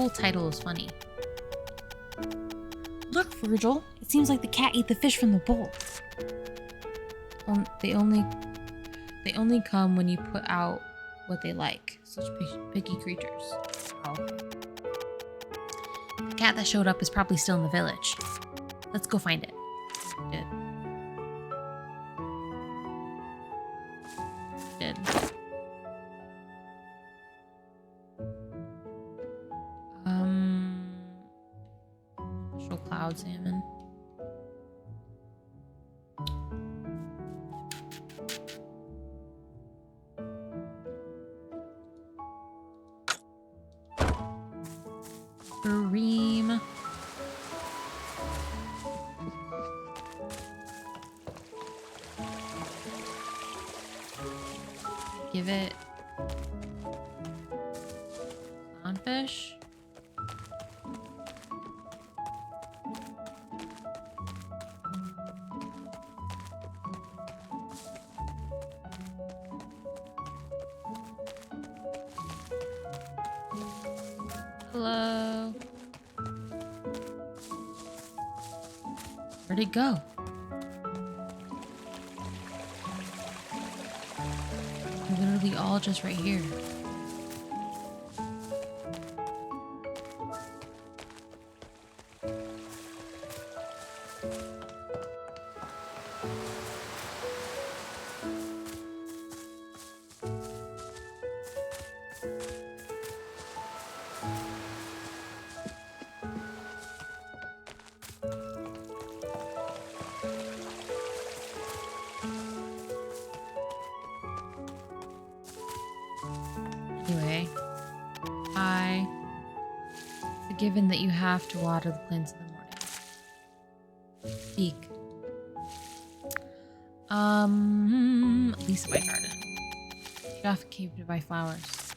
title is funny. Look, Virgil. It seems like the cat ate the fish from the bowl. They only come when you put out what they like. Such picky creatures. Oh. The cat that showed up is probably still in the village. Let's go find it. Did. Special cloud salmon. Kareem. Give it clownfish. Hello. Where'd it go? We're literally all just right here. Anyway, given that you have to water the plants in the morning. Speak. Lisa by garden. She often came to buy flowers.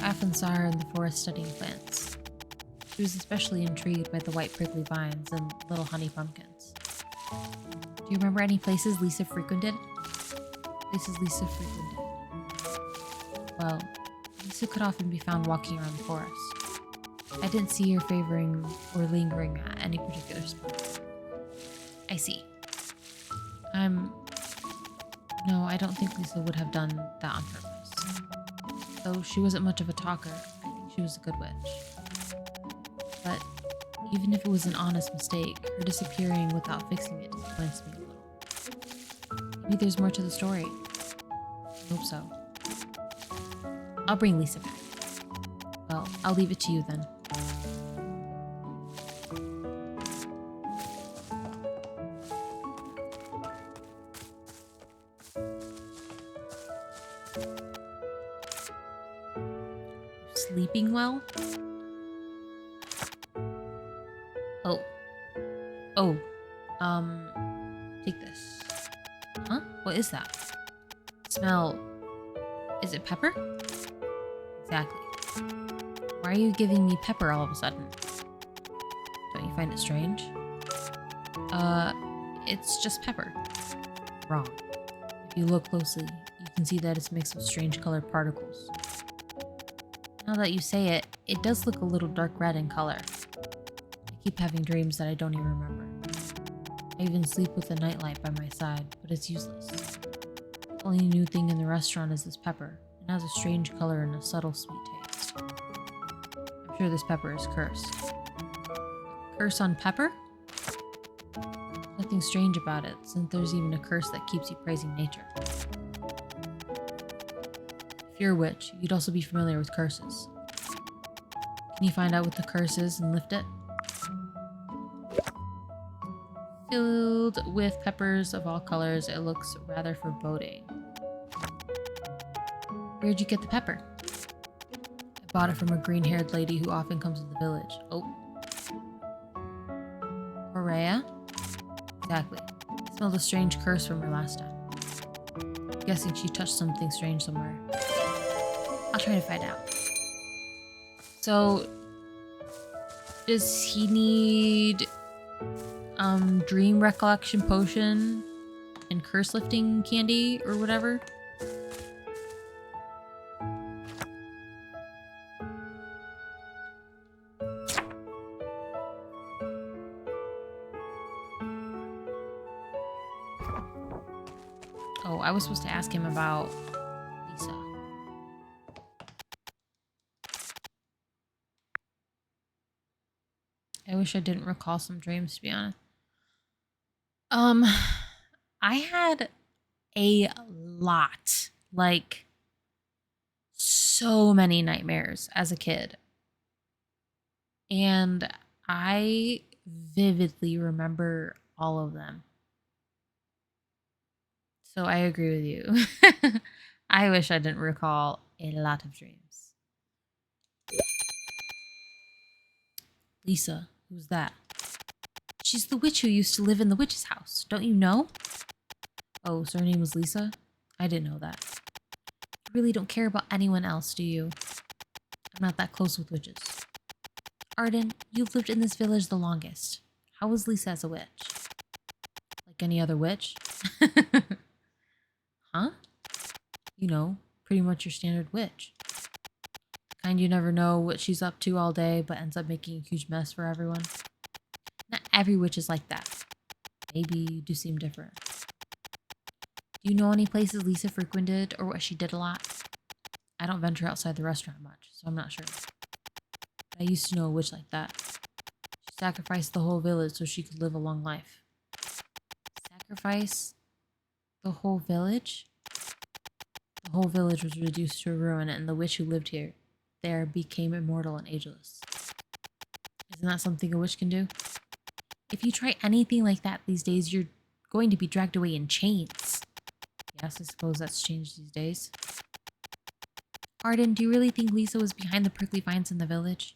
I often saw her in the forest studying plants. She was especially intrigued by the white prickly vines and little honey pumpkins. Do you remember any places Lisa frequented? Well, Lisa could often be found walking around the forest. I didn't see her favoring or lingering at any particular spot. I see. No, I don't think Lisa would have done that on purpose. Though she wasn't much of a talker, I think she was a good witch. But even if it was an honest mistake, her disappearing without fixing it disappoints me a little. Maybe there's more to the story. I hope so. I'll bring Lisa back. Well, I'll leave it to you then. Sleeping well? Oh. Oh. Take this. Huh? What is that? Smell. Is it pepper? Exactly. Why are you giving me pepper all of a sudden? Don't you find it strange? It's just pepper. Wrong. If you look closely, you can see that it's mixed with strange colored particles. Now that you say it, it does look a little dark red in color. I keep having dreams that I don't even remember. I even sleep with the nightlight by my side, but it's useless. The only new thing in the restaurant is this pepper. It has a strange color and a subtle sweet taste. I'm sure this pepper is cursed. Curse on pepper? Nothing strange about it, since there's even a curse that keeps you praising nature. If you're a witch, you'd also be familiar with curses. Can you find out what the curse is and lift it? Filled with peppers of all colors, it looks rather foreboding. Where'd you get the pepper? I bought it from a green-haired lady who often comes to the village. Oh. Horea? Exactly. I smelled a strange curse from her last time. I'm guessing she touched something strange somewhere. I'll try to find out. So, does he need dream recollection potion and curse lifting candy or whatever? Oh, I was supposed to ask him about Lisa. I wish I didn't recall some dreams, to be honest. I had a lot, like so many nightmares as a kid. And I vividly remember all of them. So I agree with you. I wish I didn't recall a lot of dreams. Lisa, who's that? She's the witch who used to live in the witch's house. Don't you know? Oh, so her name was Lisa? I didn't know that. You really don't care about anyone else, do you? I'm not that close with witches. Arden, you've lived in this village the longest. How was Lisa as a witch? Like any other witch? Huh? You know, pretty much your standard witch. The kind you never know what she's up to all day, but ends up making a huge mess for everyone. Not every witch is like that. Maybe you do seem different. Do you know any places Lisa frequented or what she did a lot? I don't venture outside the restaurant much, so I'm not sure. But I used to know a witch like that. She sacrificed the whole village so she could live a long life. Sacrifice the whole village? The whole village was reduced to a ruin, and the witch who lived there became immortal and ageless. Isn't that something a witch can do? If you try anything like that these days, you're going to be dragged away in chains. Yes, I suppose that's changed these days. Arden, do you really think Lisa was behind the prickly vines in the village?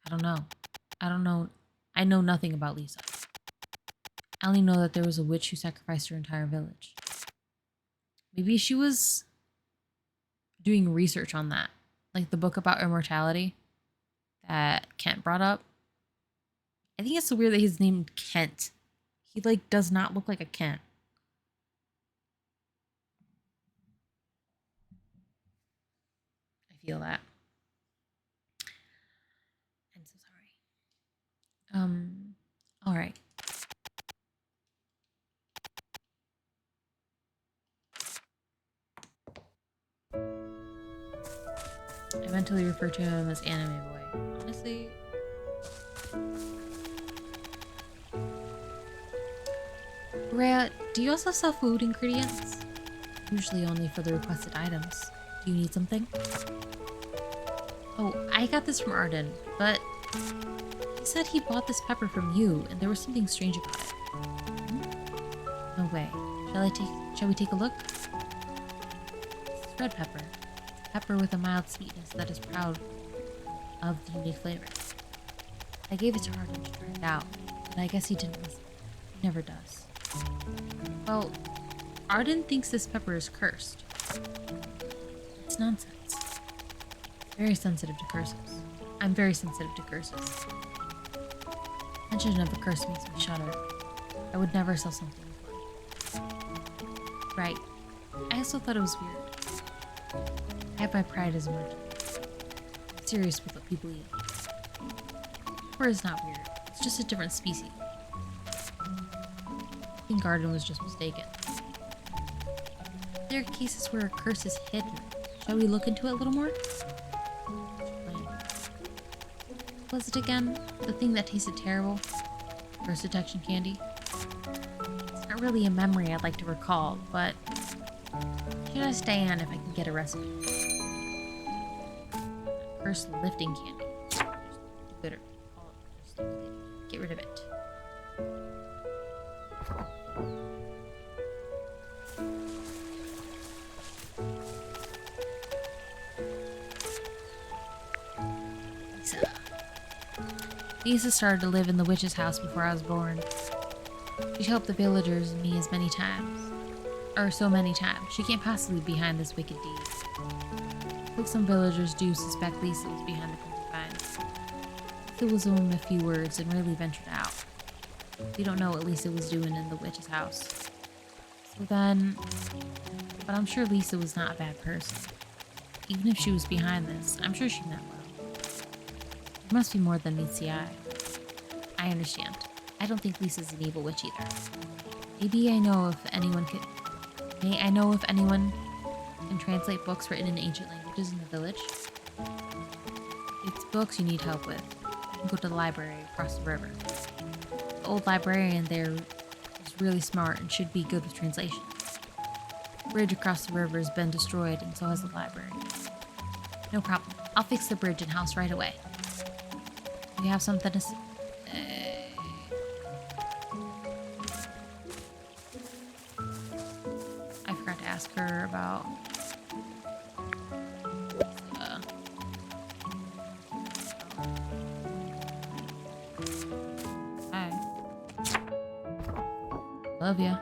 I don't know. I know nothing about Lisa. I only know that there was a witch who sacrificed her entire village. Maybe she was doing research on that. Like the book about immortality that Kent brought up. I think it's so weird that he's named Kent. He like does not look like a Kent. I feel that. I'm so sorry. All right. I mentally refer to him as Anime Boy. Honestly, Rhea, do you also sell food ingredients? Usually only for the requested items. Do you need something? Oh, I got this from Arden, but he said he bought this pepper from you, and there was something strange about it. No way. Shall we take a look? It's red pepper. It's pepper with a mild sweetness that is proud of the unique flavor. I gave it to Arden to try it out, but I guess he didn't listen. He never does. Well, Arden thinks this pepper is cursed. It's nonsense. Very sensitive to curses. I'm very sensitive to curses. Mention of a curse makes me shudder. I would never sell something with one. Right. I also thought it was weird. I have my pride as a merchant. I'm serious with what people eat. Pepper is not weird. It's just a different species. I think Arden was just mistaken. There are cases where a curse is hidden. Shall we look into it a little more? What was it again? The thing that tasted terrible? Curse detection candy? It's not really a memory I'd like to recall, but should I stay on if I can get a recipe? Curse lifting candy. Bitter. Get rid of it. Lisa started to live in the witch's house before I was born. She helped the villagers and me as many times. Or so many times. She can't possibly be behind this wicked deed. Look, some villagers do suspect Lisa was behind the concubine. Lisa was only a few words and really ventured out. We don't know what Lisa was doing in the witch's house. So then... But I'm sure Lisa was not a bad person. Even if she was behind this, I'm sure she meant well. There must be more than meets the eye. I understand. I don't think Lisa's an evil witch either. Maybe I know if anyone can... May I know if anyone can translate books written in ancient languages in the village? If it's books you need help with, you can go to the library across the river. The old librarian there is really smart and should be good with translation. The bridge across the river has been destroyed, and so has the library. No problem. I'll fix the bridge and house right away. Do you have something to say? I forgot to ask her about... Hi. Love ya.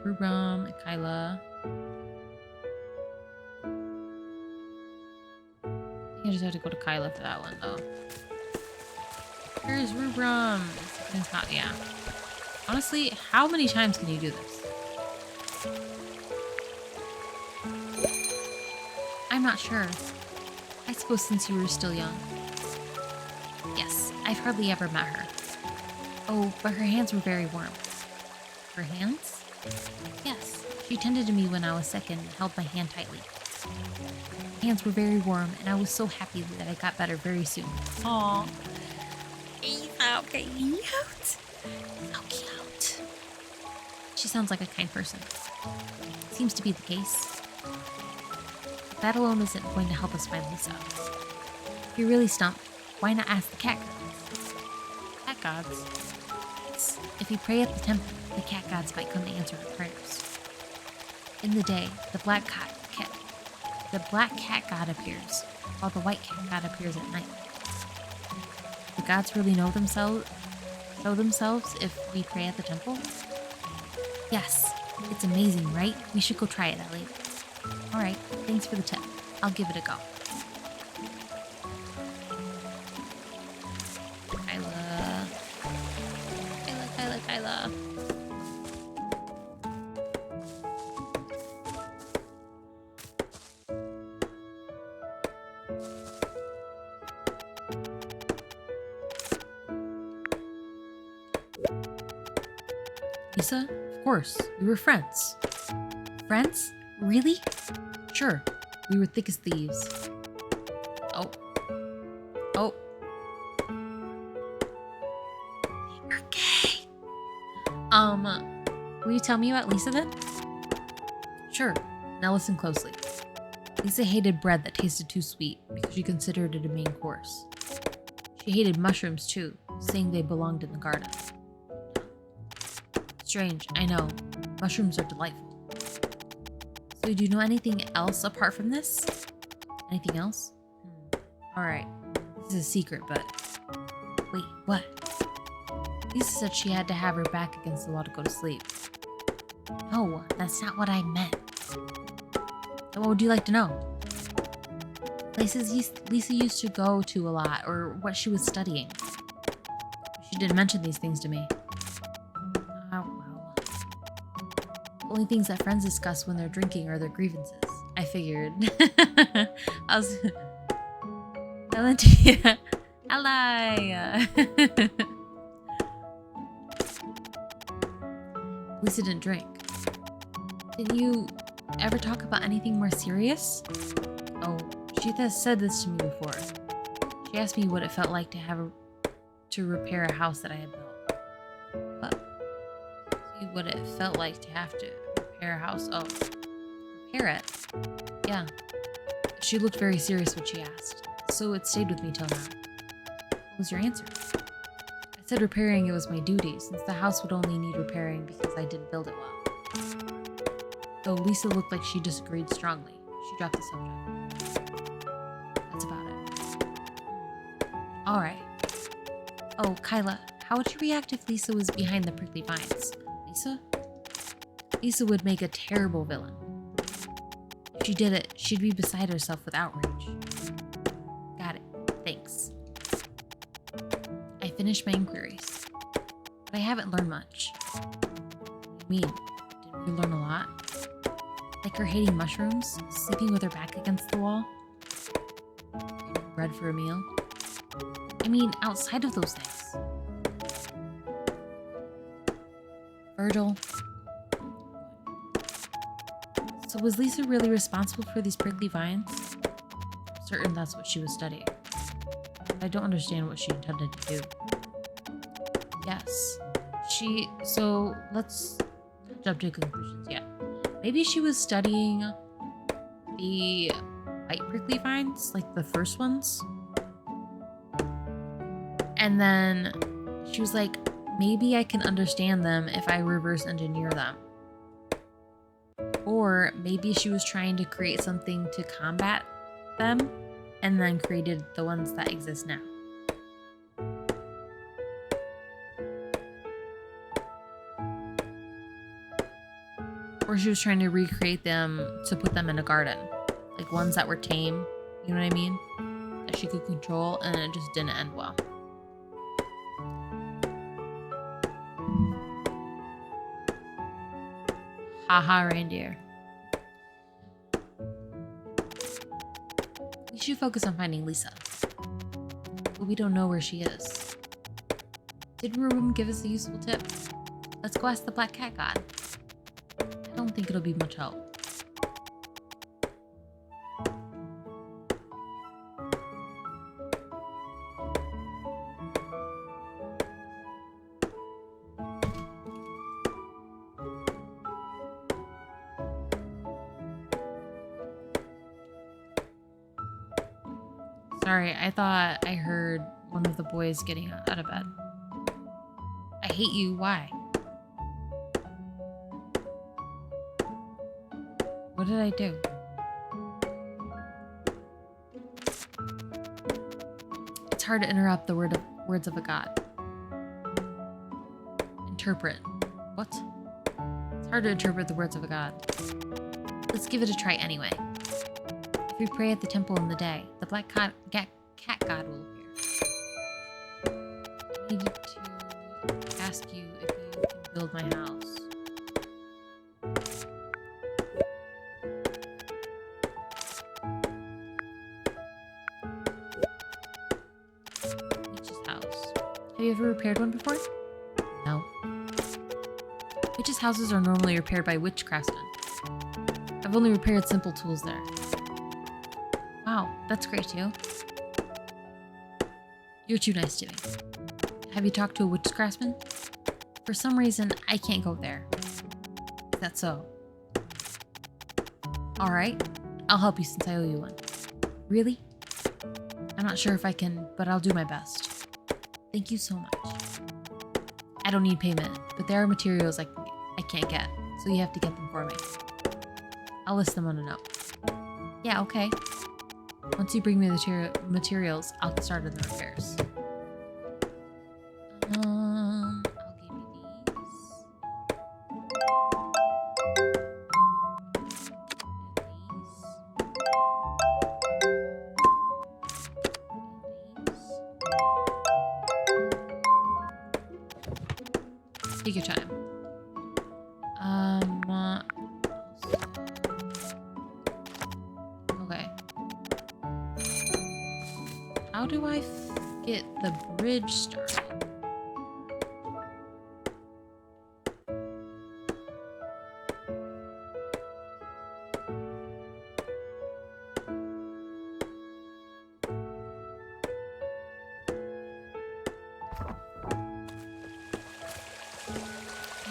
Rubram and Kyla. I just have to go to Kyla for that one, though. Here's Rubram. It's not, yeah. Honestly, how many times can you do this? I'm not sure. I suppose since you were still young. Yes, I've hardly ever met her. Oh, but her hands were very warm. Her hands? Yes, she tended to me when I was sick and held my hand tightly. Her hands were very warm, and I was so happy that I got better very soon. Aww. He's so cute. So cute. She sounds like a kind person. Seems to be the case. That alone isn't going to help us find Lisa. If you're really stumped, why not ask the cat gods? Cat gods? If you pray at the temple, the cat gods might come to answer our prayers. In the day, the black cat god appears, while the white cat god appears at night. The gods really show themselves if we pray at the temple? Yes, it's amazing, right? We should go try it, Ellie. Alright, thanks for the tip. I'll give it a go. Kyla. Lisa? Of course. We were friends. Friends? Really? Sure. We were thick as thieves. Oh. Will you tell me about Lisa then? Sure. Now listen closely. Lisa hated bread that tasted too sweet because she considered it a main course. She hated mushrooms too, saying they belonged in the garden. Strange, I know. Mushrooms are delightful. So do you know anything else apart from this? Anything else? Alright. This is a secret, but... Wait, what? Lisa said she had to have her back against the wall to go to sleep. No, that's not what I meant. So what would you like to know? Places Lisa used to go to a lot, or what she was studying. She didn't mention these things to me. Oh, well. Only things that friends discuss when they're drinking are their grievances. I figured. I was... Valentina. Hello. Lisa didn't drink. Didn't you ever talk about anything more serious? Oh, she said this to me before. She asked me what it felt like to repair a house that I had built. What? See what it felt like to have to repair a house? Oh, repair it? Yeah. She looked very serious when she asked, so it stayed with me till now. What was your answer? I said repairing it was my duty, since the house would only need repairing because I didn't build it well. Though Lisa looked like she disagreed strongly, she dropped the subject. That's about it. Alright. Oh, Kyla, how would you react if Lisa was behind the prickly vines? Lisa? Lisa would make a terrible villain. If she did it, she'd be beside herself with outrage. Got it. Thanks. I finished my inquiries, but I haven't learned much. What do you mean? Didn't we learn a lot? Like her hating mushrooms, sleeping with her back against the wall, eating bread for a meal. I mean, outside of those things. Virgil. So was Lisa really responsible for these prickly vines? I'm certain that's what she was studying. I don't understand what she intended to do. Yes. So let's jump to conclusions. Yeah. Maybe she was studying the white prickly vines, like the first ones. And then she was like, maybe I can understand them if I reverse engineer them. Or maybe she was trying to create something to combat them and then created the ones that exist now. Or she was trying to recreate them to put them in a garden. Like ones that were tame, you know what I mean? That she could control, and it just didn't end well. Haha, reindeer. We should focus on finding Lisa. But we don't know where she is. Did Ruben give us a useful tip? Let's go ask the Black Cat God. I don't think it'll be much help. Sorry, I thought I heard one of the boys getting out of bed. I hate you. Why? What did I do? It's hard to interrupt the words of a god. Interpret. What? It's hard to interpret the words of a god. Let's give it a try anyway. If we pray at the temple in the day, the black cat god will appear. I needed to ask you if you can build my house. Witch's house. Have you ever repaired one before? No. Witches' houses are normally repaired by witch craftsmen. I've only repaired simple tools there. Wow, that's great too. You're too nice to me. Have you talked to a witch craftsman? For some reason, I can't go there. Is that so? Alright, I'll help you since I owe you one. Really? I'm not sure if I can, but I'll do my best. Thank you so much. I don't need payment, but there are materials I can't get, so you have to get them for me. I'll list them on a note. Yeah, okay. Once you bring me the materials, I'll get started on the repairs. I'll give you these. Take your time. Okay. How do I get the bridge started?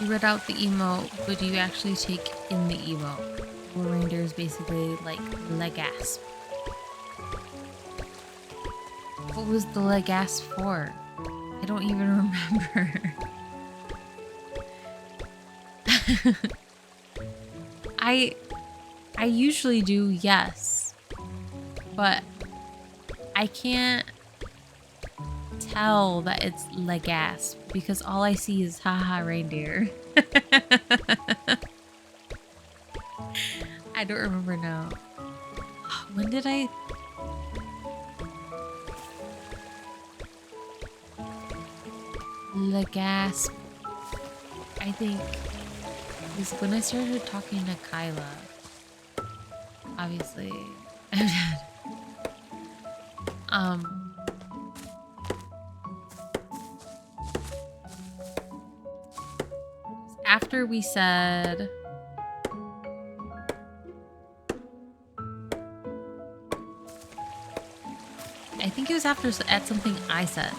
You read out the emote, but do you actually take in the emote? Well, reindeer is basically like Legasp. What was the Legasp for? I don't even remember. I usually do, yes. But I can't tell that it's Legasp because all I see is haha reindeer. I don't remember now. When did I... Legasp, I think, is when I started talking to Kyla. Obviously. After we said... I think it was after at something I said.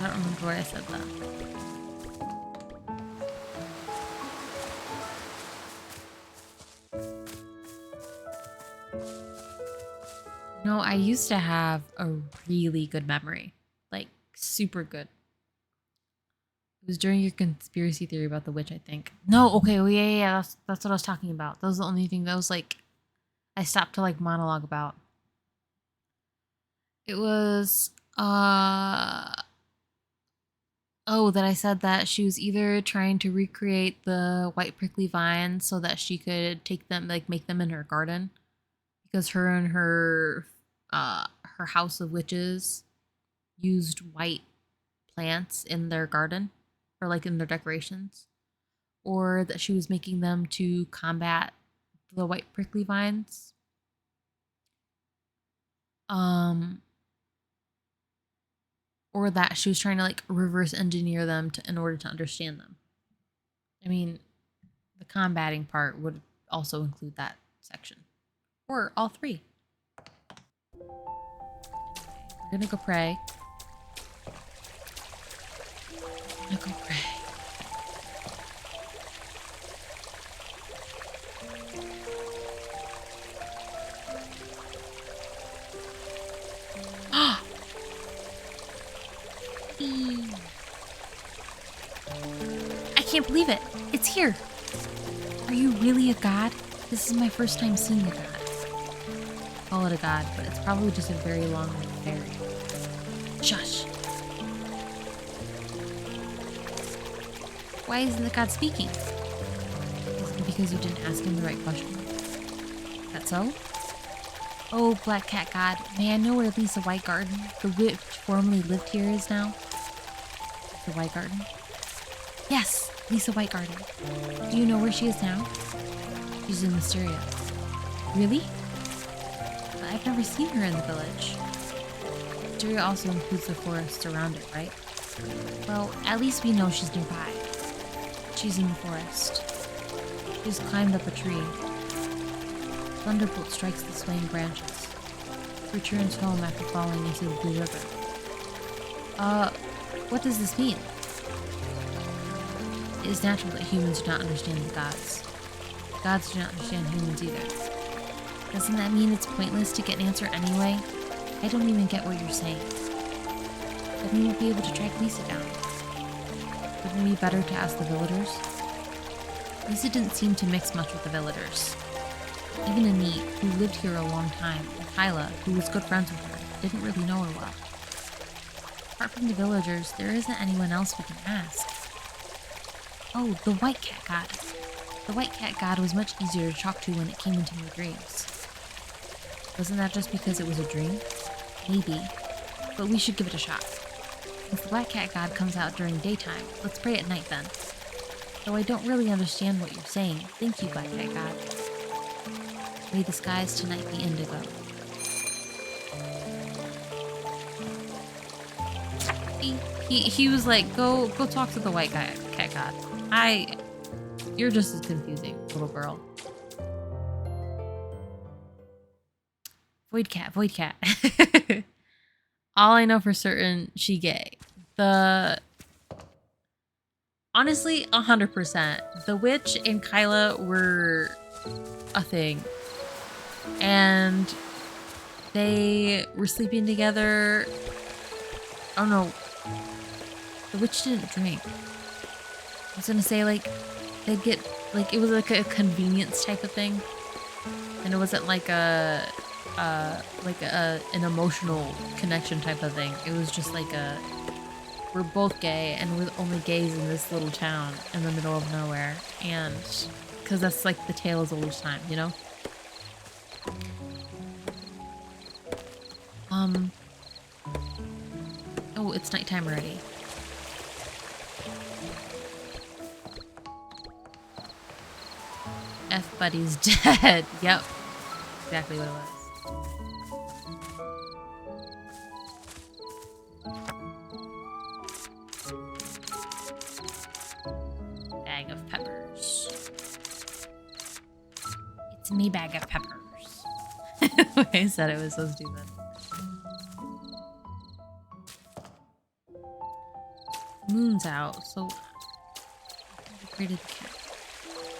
I don't remember what I said though. No, I used to have a really good memory. Like, super good. It was during your conspiracy theory about the witch, I think. No, okay, well, yeah, that's what I was talking about. That was the only thing that was like, I stopped to like monologue about. It was, oh, that I said that she was either trying to recreate the white prickly vines so that she could take them, like make them in her garden. Because her and her house of witches used white plants in their garden. Or like in their decorations. Or that she was making them to combat the white prickly vines. Or that she was trying to like reverse engineer them in order to understand them. I mean, the combating part would also include that section. Or all three. We're gonna go pray. I'm gonna go pray. I can't believe it. It's here. Are you really a god? This is my first time seeing a god. Call it a god, but it's probably just a very long-lived fairy. Shush. Why isn't the god speaking? Is it because you didn't ask him the right question? Is that so? Oh, Black Cat God, may I know where Lisa Whitegarden, the witch formerly lived here, is now? The Whitegarden? Yes, Lisa Whitegarden. Do you know where she is now? She's in Mysteria. Really? But I've never seen her in the village. Mysteria also includes the forest around it, right? Well, at least we know she's nearby. She's in the forest. She's climbed up a tree. Thunderbolt strikes the swaying branches. Returns home after falling into the Blue River. What does this mean? It is natural that humans do not understand the gods. Gods do not understand humans either. Doesn't that mean it's pointless to get an answer anyway? I don't even get what you're saying. Then we won't be able to track Lisa down. Wouldn't it be better to ask the villagers? Lisa didn't seem to mix much with the villagers. Even Anit, who lived here a long time, and Kyla, who was good friends with her, didn't really know her well. Apart from the villagers, there isn't anyone else we can ask. Oh, the White Cat God. The White Cat God was much easier to talk to when it came into my dreams. Wasn't that just because it was a dream? Maybe. But we should give it a shot. Since the Black Cat God comes out during daytime, let's pray at night then. Though I don't really understand what you're saying, thank you, Black Cat God. May the skies tonight be indigo. He was like, go talk to the White Cat God. You're just as confusing, little girl. Void Cat. All I know for certain, she gay. Honestly, 100%. The witch and Kyla were a thing. And they were sleeping together. Oh no. The witch didn't drink. I was gonna say, like, they'd get, like, it was like a convenience type of thing. And it wasn't like an emotional connection type of thing. It was just like we're both gay and we're the only gays in this little town in the middle of nowhere. And, because that's like the tale as old as time, you know? Oh, it's nighttime already. F Buddy's dead. Yep. Exactly what it was. Bag of peppers. It's me bag of peppers. I said it was so stupid. Moon's out, so I created the cat.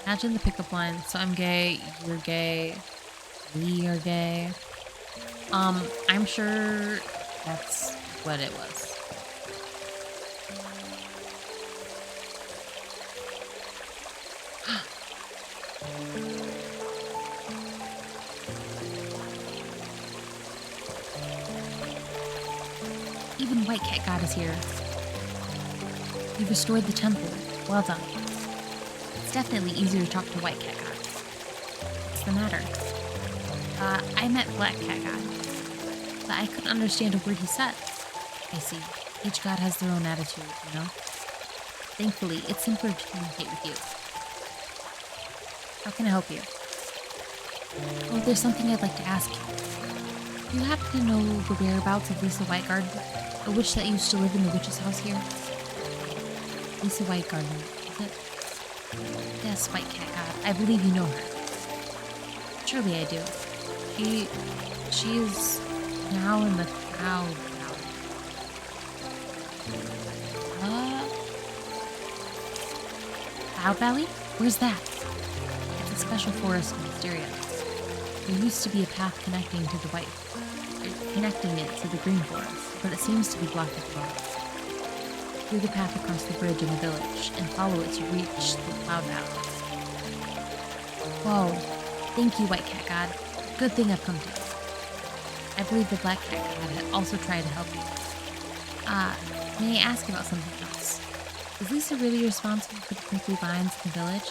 Imagine the pickup line. So I'm gay, you're gay, we are gay. I'm sure that's what it was. Even White Cat God is here. You restored the temple. Well done. It's definitely easier to talk to White Cat God. What's the matter? I met Black Cat God, but I couldn't understand a word he said. I see. Each god has their own attitude, you know? Thankfully, it's simpler to communicate with you. How can I help you? Oh, there's something I'd like to ask you. Do you happen to know the whereabouts of Lisa Whitegarden, a witch that used to live in the witch's house here? Lisa Whitegarden, is it? Yes, White Cat God. I believe you know her. Surely I do. She is now in the Cloud Valley. Cloud Valley? Where's that? It's a special forest in Mysteria. There used to be a path connecting it to the Green Forest, but it seems to be blocked at the moment. Clear the path across the bridge in the village and follow it to reach the Cloud Valley. Whoa. Thank you, White Cat God. Good thing I've come to you. I believe the Black Cat God had also tried to help you. May I ask about something else? Is Lisa really responsible for the prickly vines in the village?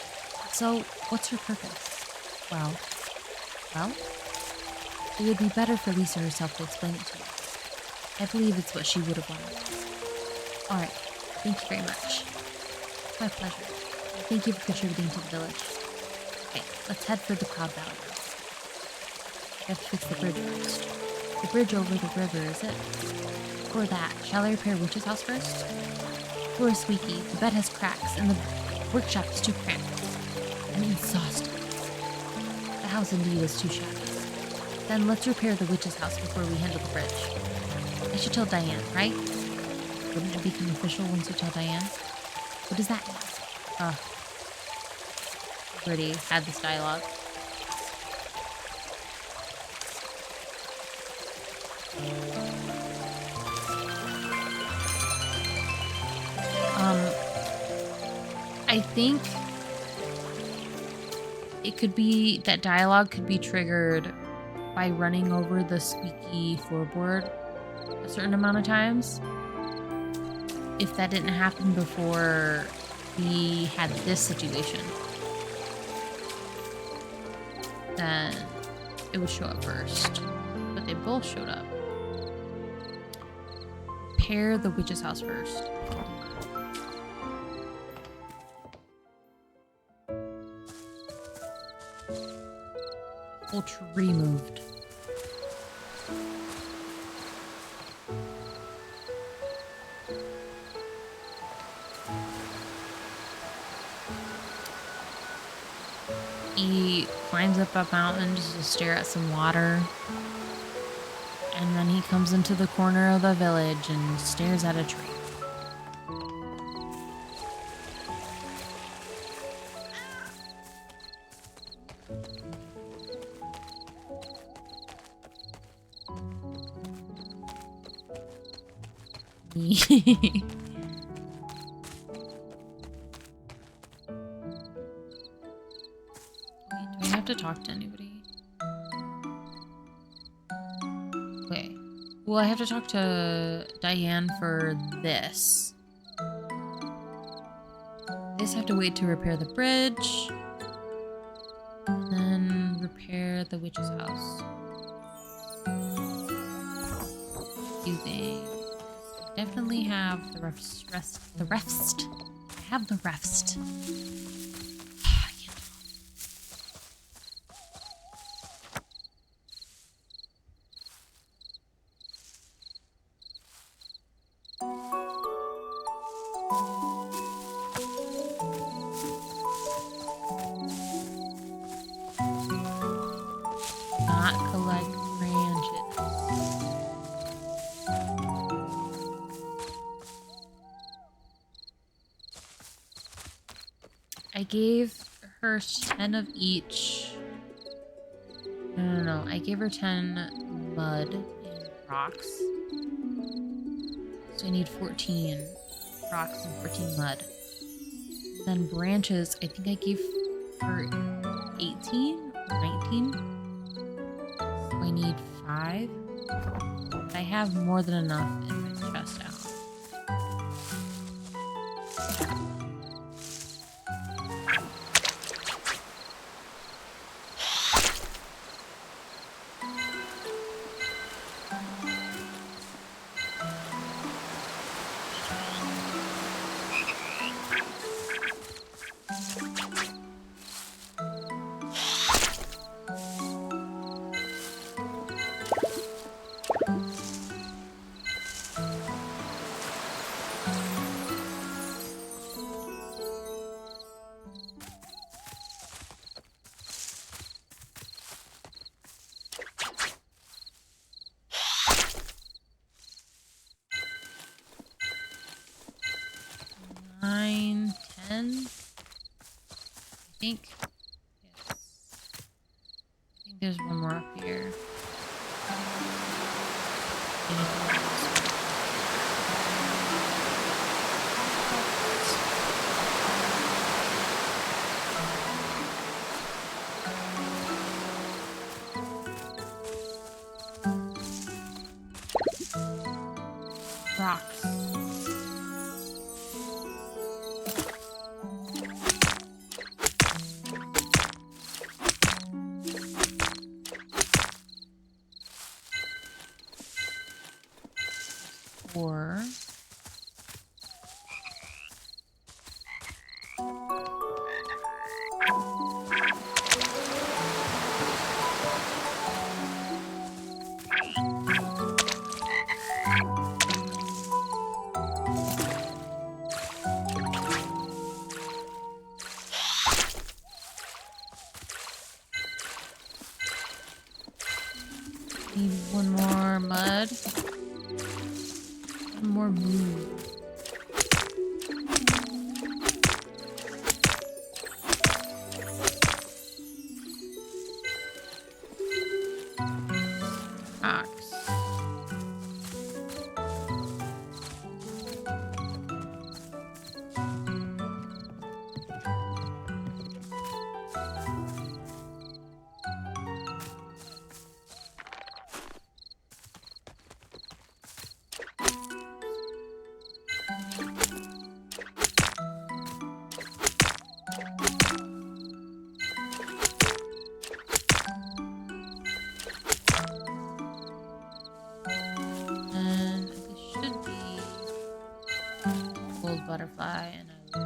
So, what's her purpose? Well? It would be better for Lisa herself to explain it to you. I believe it's what she would have wanted. Alright, thank you very much. My pleasure. Thank you for contributing to the village. Okay, let's head for the Cloud Valley. I have to fix the bridge first. The bridge over the river, is it? Before that, shall I repair Witch's house first? Poor Squeaky, the bed has cracks, and the workshop is too cramped. I'm exhausted. The house indeed is too shabby. Then let's repair the witch's house before we handle the bridge. I should tell Diane, right? Wouldn't it become official once you tell Diane? What does that mean? Already had this dialogue. I think it could be that dialogue could be triggered by running over the squeaky floorboard a certain amount of times. If that didn't happen before we had this situation, then it would show up first. But they both showed up. Repair the witch's house first. Whole tree moved. He climbs up a mountain just to stare at some water. And then he comes into the corner of the village and stares at a tree. Do I have to talk to anybody? Okay. Well, I have to talk to Diane for this. I just have to wait to repair the bridge. And then repair the witch's house. Excuse me. Definitely have the rest. I have the rest. I can't talk. Not collect branches. I gave her 10 of each. No. I gave her 10 mud and rocks. So I need 14 rocks and 14 mud. Then branches, I think I gave her 18 or 19. So I need 5. I have more than enough in my chest now. Nine, 10. I think. Yes. I think there's one more up here. Rocks. Or need one more mud. One more move.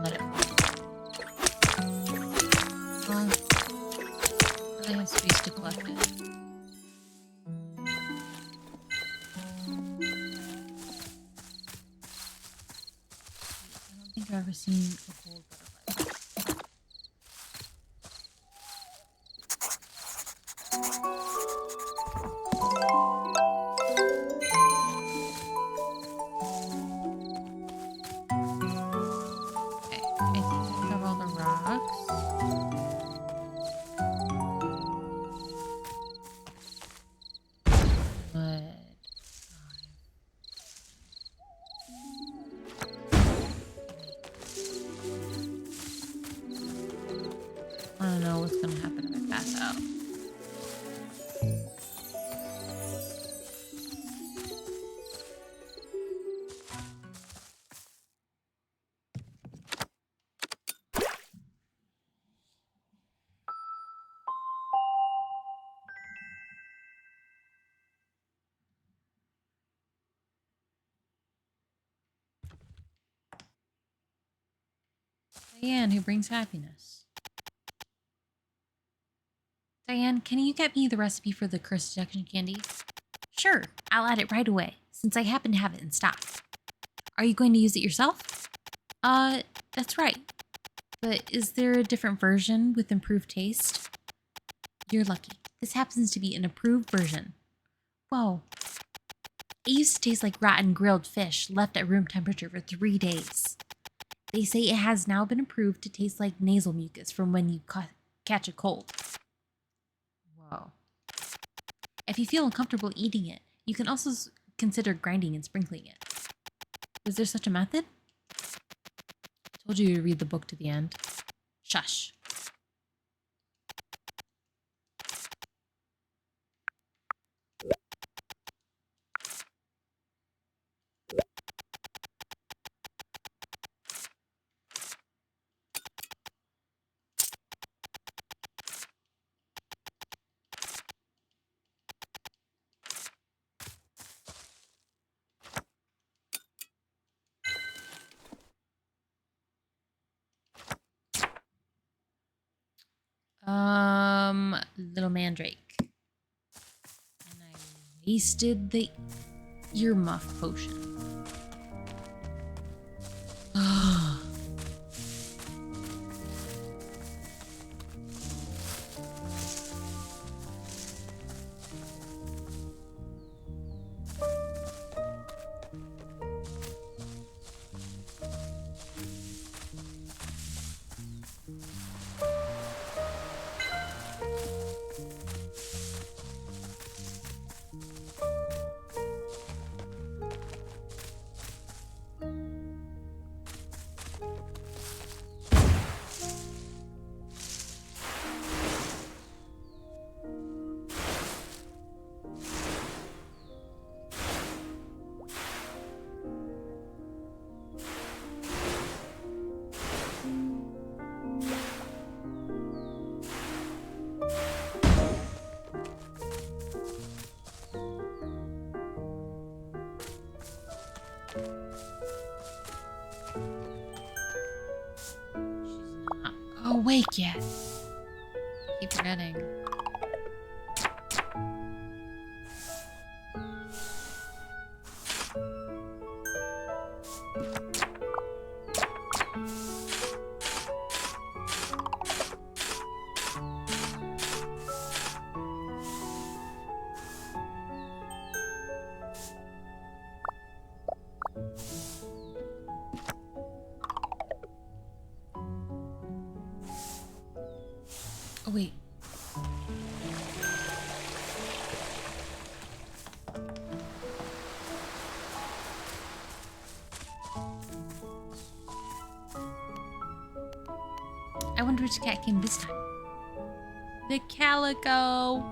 let it fall. Well, I have space to collect it. I don't think I've ever seen a gold butterfly. Okay, I think I have all the rocks. But I don't know what's gonna happen if I pass out. Diane, who brings happiness. Diane, can you get me the recipe for the curse detection candy? Sure, I'll add it right away, since I happen to have it in stock. Are you going to use it yourself? That's right. But is there a different version with improved taste? You're lucky. This happens to be an approved version. Whoa. It used to taste like rotten grilled fish left at room temperature for 3 days. They say it has now been approved to taste like nasal mucus from when you catch a cold. Whoa. If you feel uncomfortable eating it, you can also consider grinding and sprinkling it. Was there such a method? I told you to read the book to the end. Shush. Little mandrake. And I wasted the earmuff potion. Awake yet. Keep forgetting. Oh, wait. I wonder which cat came this time. The calico.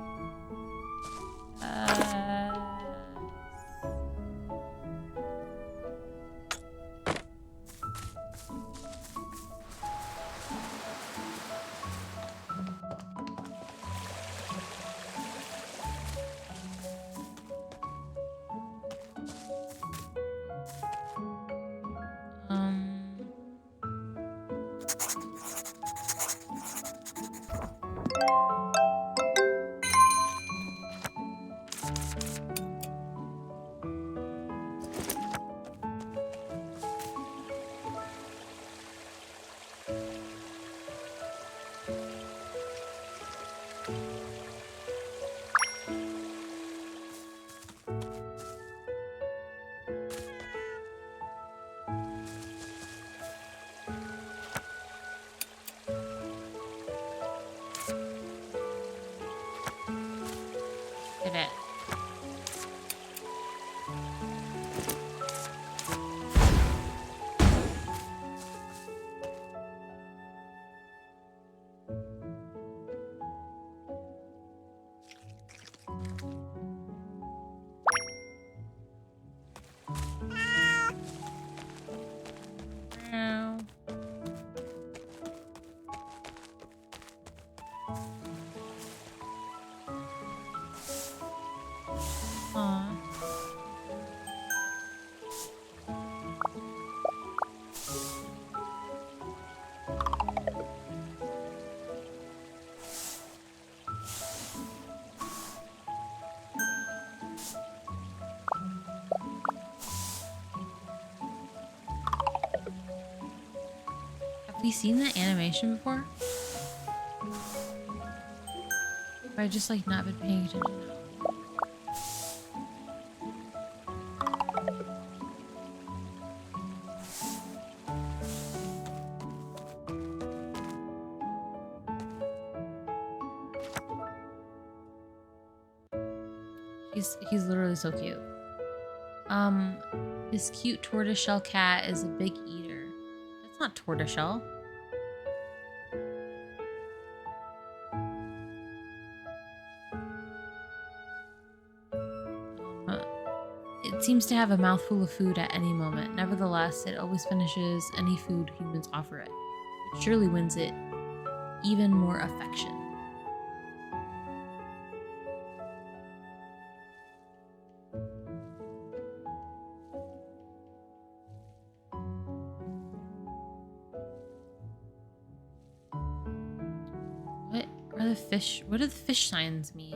we seen that animation before? Or I just like not been paying attention. He's literally so cute. This cute tortoiseshell cat is a big eater. That's not tortoiseshell. It seems to have a mouthful of food at any moment. Nevertheless, it always finishes any food humans offer it, which surely wins it even more affection. What do the fish signs mean?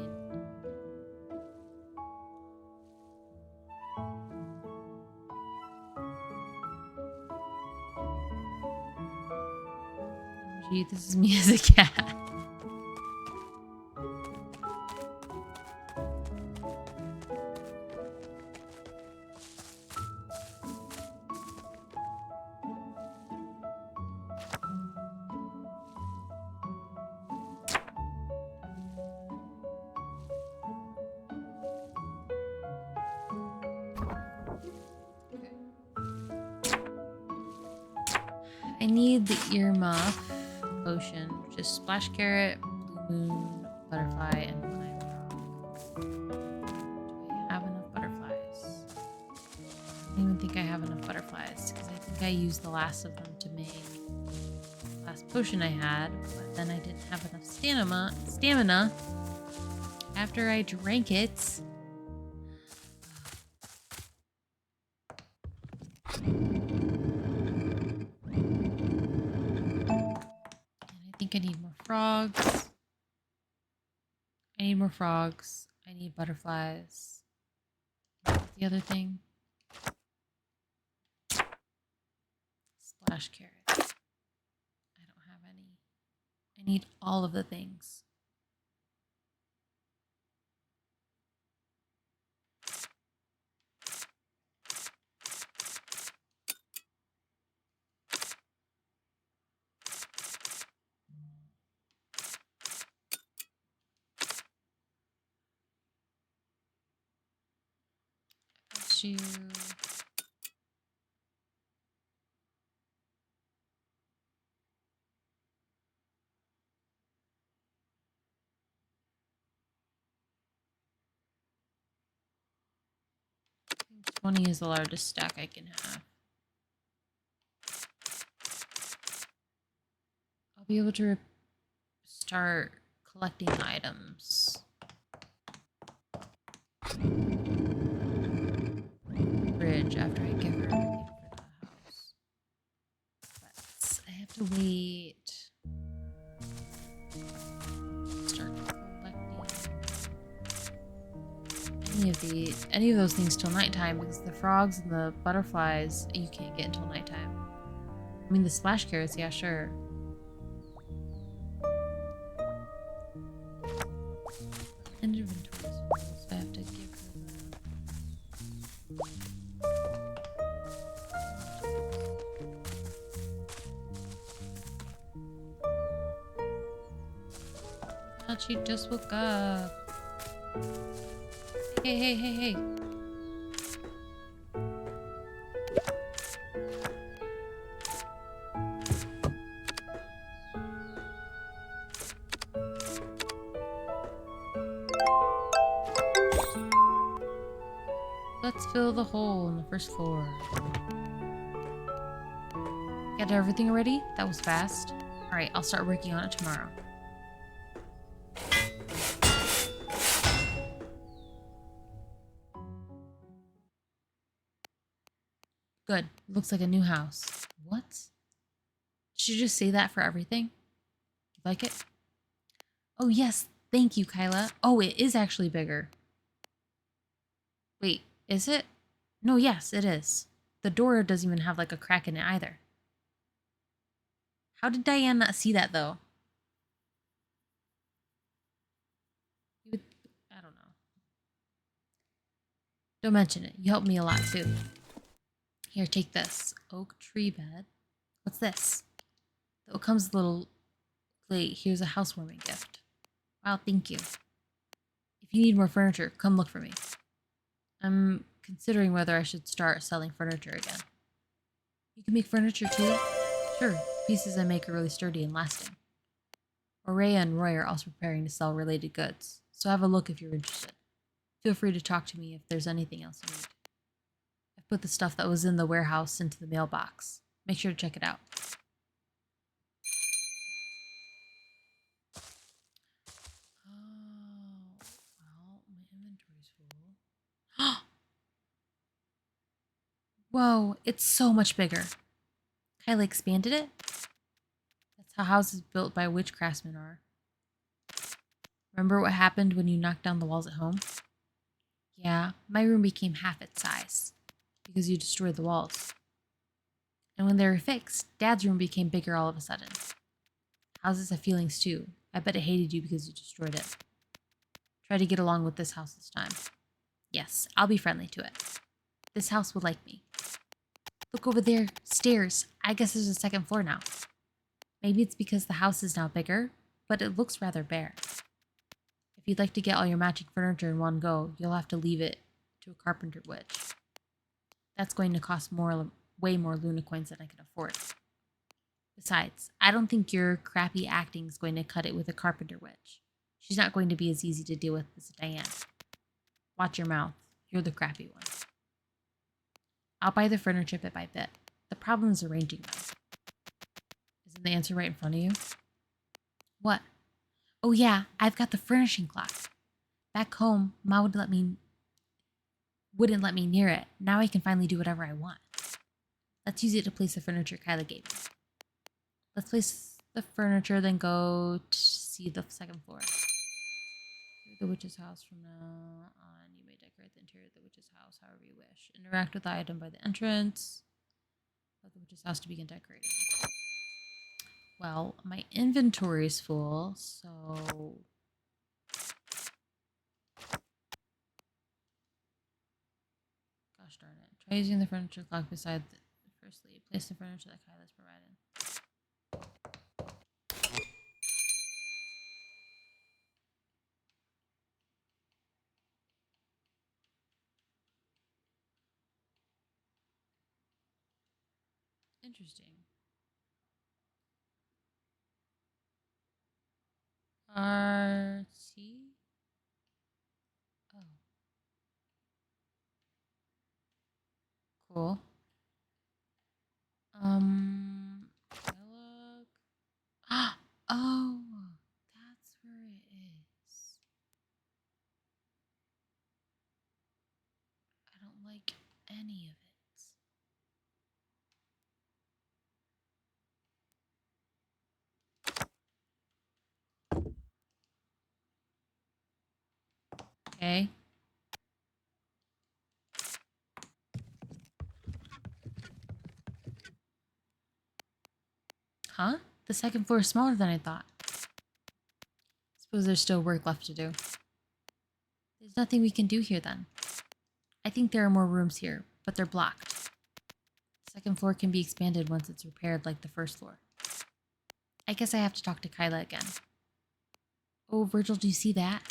Gee, this is me as a cat. I need the earmuff potion, which is splash carrot, blue moon, butterfly, and pine rock. Do I have enough butterflies? I don't even think I have enough butterflies because I think I used the last of them to make the last potion I had, but then I didn't have enough stamina after I drank it. I need more frogs. I need more frogs. I need butterflies. What's the other thing? Splash carrot. I don't have any. I need all of the things. You. 20 is the largest stack I can have. I'll be able to start collecting items. Bridge after I give her everything for the house. But I have to wait. Start collecting any of those things till nighttime, because the frogs and the butterflies you can't get until nighttime. I mean, the splash carrots, yeah, sure. And inventory, so I have to give her the... She just woke up. Hey. Let's fill the hole in the first floor. Got everything ready? That was fast. Alright, I'll start working on it tomorrow. Good. Looks like a new house. What? Did you just say that for everything? You like it? Oh, yes. Thank you, Kyla. Oh, it is actually bigger. Wait, is it? No, yes, it is. The door doesn't even have like a crack in it either. How did Diane not see that though? I don't know. Don't mention it. You helped me a lot too. Here, take this. Oak tree bed. What's this? Oh, it comes a little late. Here's a housewarming gift. Wow, thank you. If you need more furniture, come look for me. I'm considering whether I should start selling furniture again. You can make furniture too? Sure. Pieces I make are really sturdy and lasting. Aurea and Roy are also preparing to sell related goods, so have a look if you're interested. Feel free to talk to me if there's anything else you need. I've put the stuff that was in the warehouse into the mailbox. Make sure to check it out. Oh, well, my inventory's full. Whoa, it's so much bigger. Kyla expanded it? That's how houses built by witch craftsmen are. Remember what happened when you knocked down the walls at home? Yeah, my room became half its size because you destroyed the walls. And when they were fixed, Dad's room became bigger all of a sudden. Houses have feelings too. I bet it hated you because you destroyed it. Try to get along with this house this time. Yes, I'll be friendly to it. This house will like me. Look over there, stairs. I guess there's a second floor now. Maybe it's because the house is now bigger, but it looks rather bare. If you'd like to get all your matching furniture in one go, you'll have to leave it to a carpenter witch. That's going to cost way more Luna coins than I can afford. Besides, I don't think your crappy acting is going to cut it with a carpenter witch. She's not going to be as easy to deal with as Diane. Watch your mouth. You're the crappy one. I'll buy the furniture bit by bit. The problem is arranging them. Isn't the answer right in front of you? What? Oh yeah, I've got the furnishing clock. Back home, Ma wouldn't let me near it. Now I can finally do whatever I want. Let's use it to place the furniture Kyla gave me. Let's place the furniture, then go to see the second floor. The witch's house from now on. You may decorate the interior of the witch's house however you wish. Interact with the item by the entrance. Let the witch's house to begin decorating. Well, my inventory is full, so... Gosh darn it. Try using the furniture clock beside the first lead. Place the furniture that Kyla's provided. Interesting. RT? Oh. Cool. Dialogue. Oh, that's where it is. I don't like any of it. Okay. Huh? The second floor is smaller than I thought. Suppose there's still work left to do. There's nothing we can do here then. I think there are more rooms here, but they're blocked. The second floor can be expanded once it's repaired like the first floor. I guess I have to talk to Kyla again. Oh, Virgil, do you see that?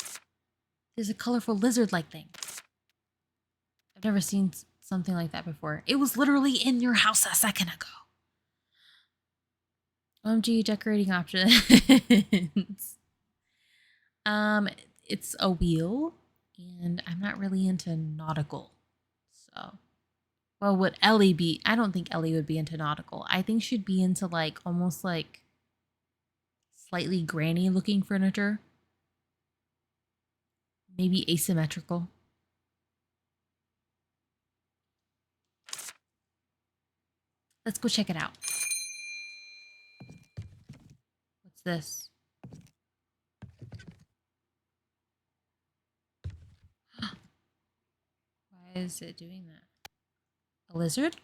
There's a colorful lizard-like thing. I've never seen something like that before. It was literally in your house a second ago. OMG decorating options. It's a wheel, and I'm not really into nautical. So, well, would Ellie be? I don't think Ellie would be into nautical. I think she'd be into like almost like slightly granny looking furniture. Maybe asymmetrical. Let's go check it out. What's this? Why is it doing that? A lizard?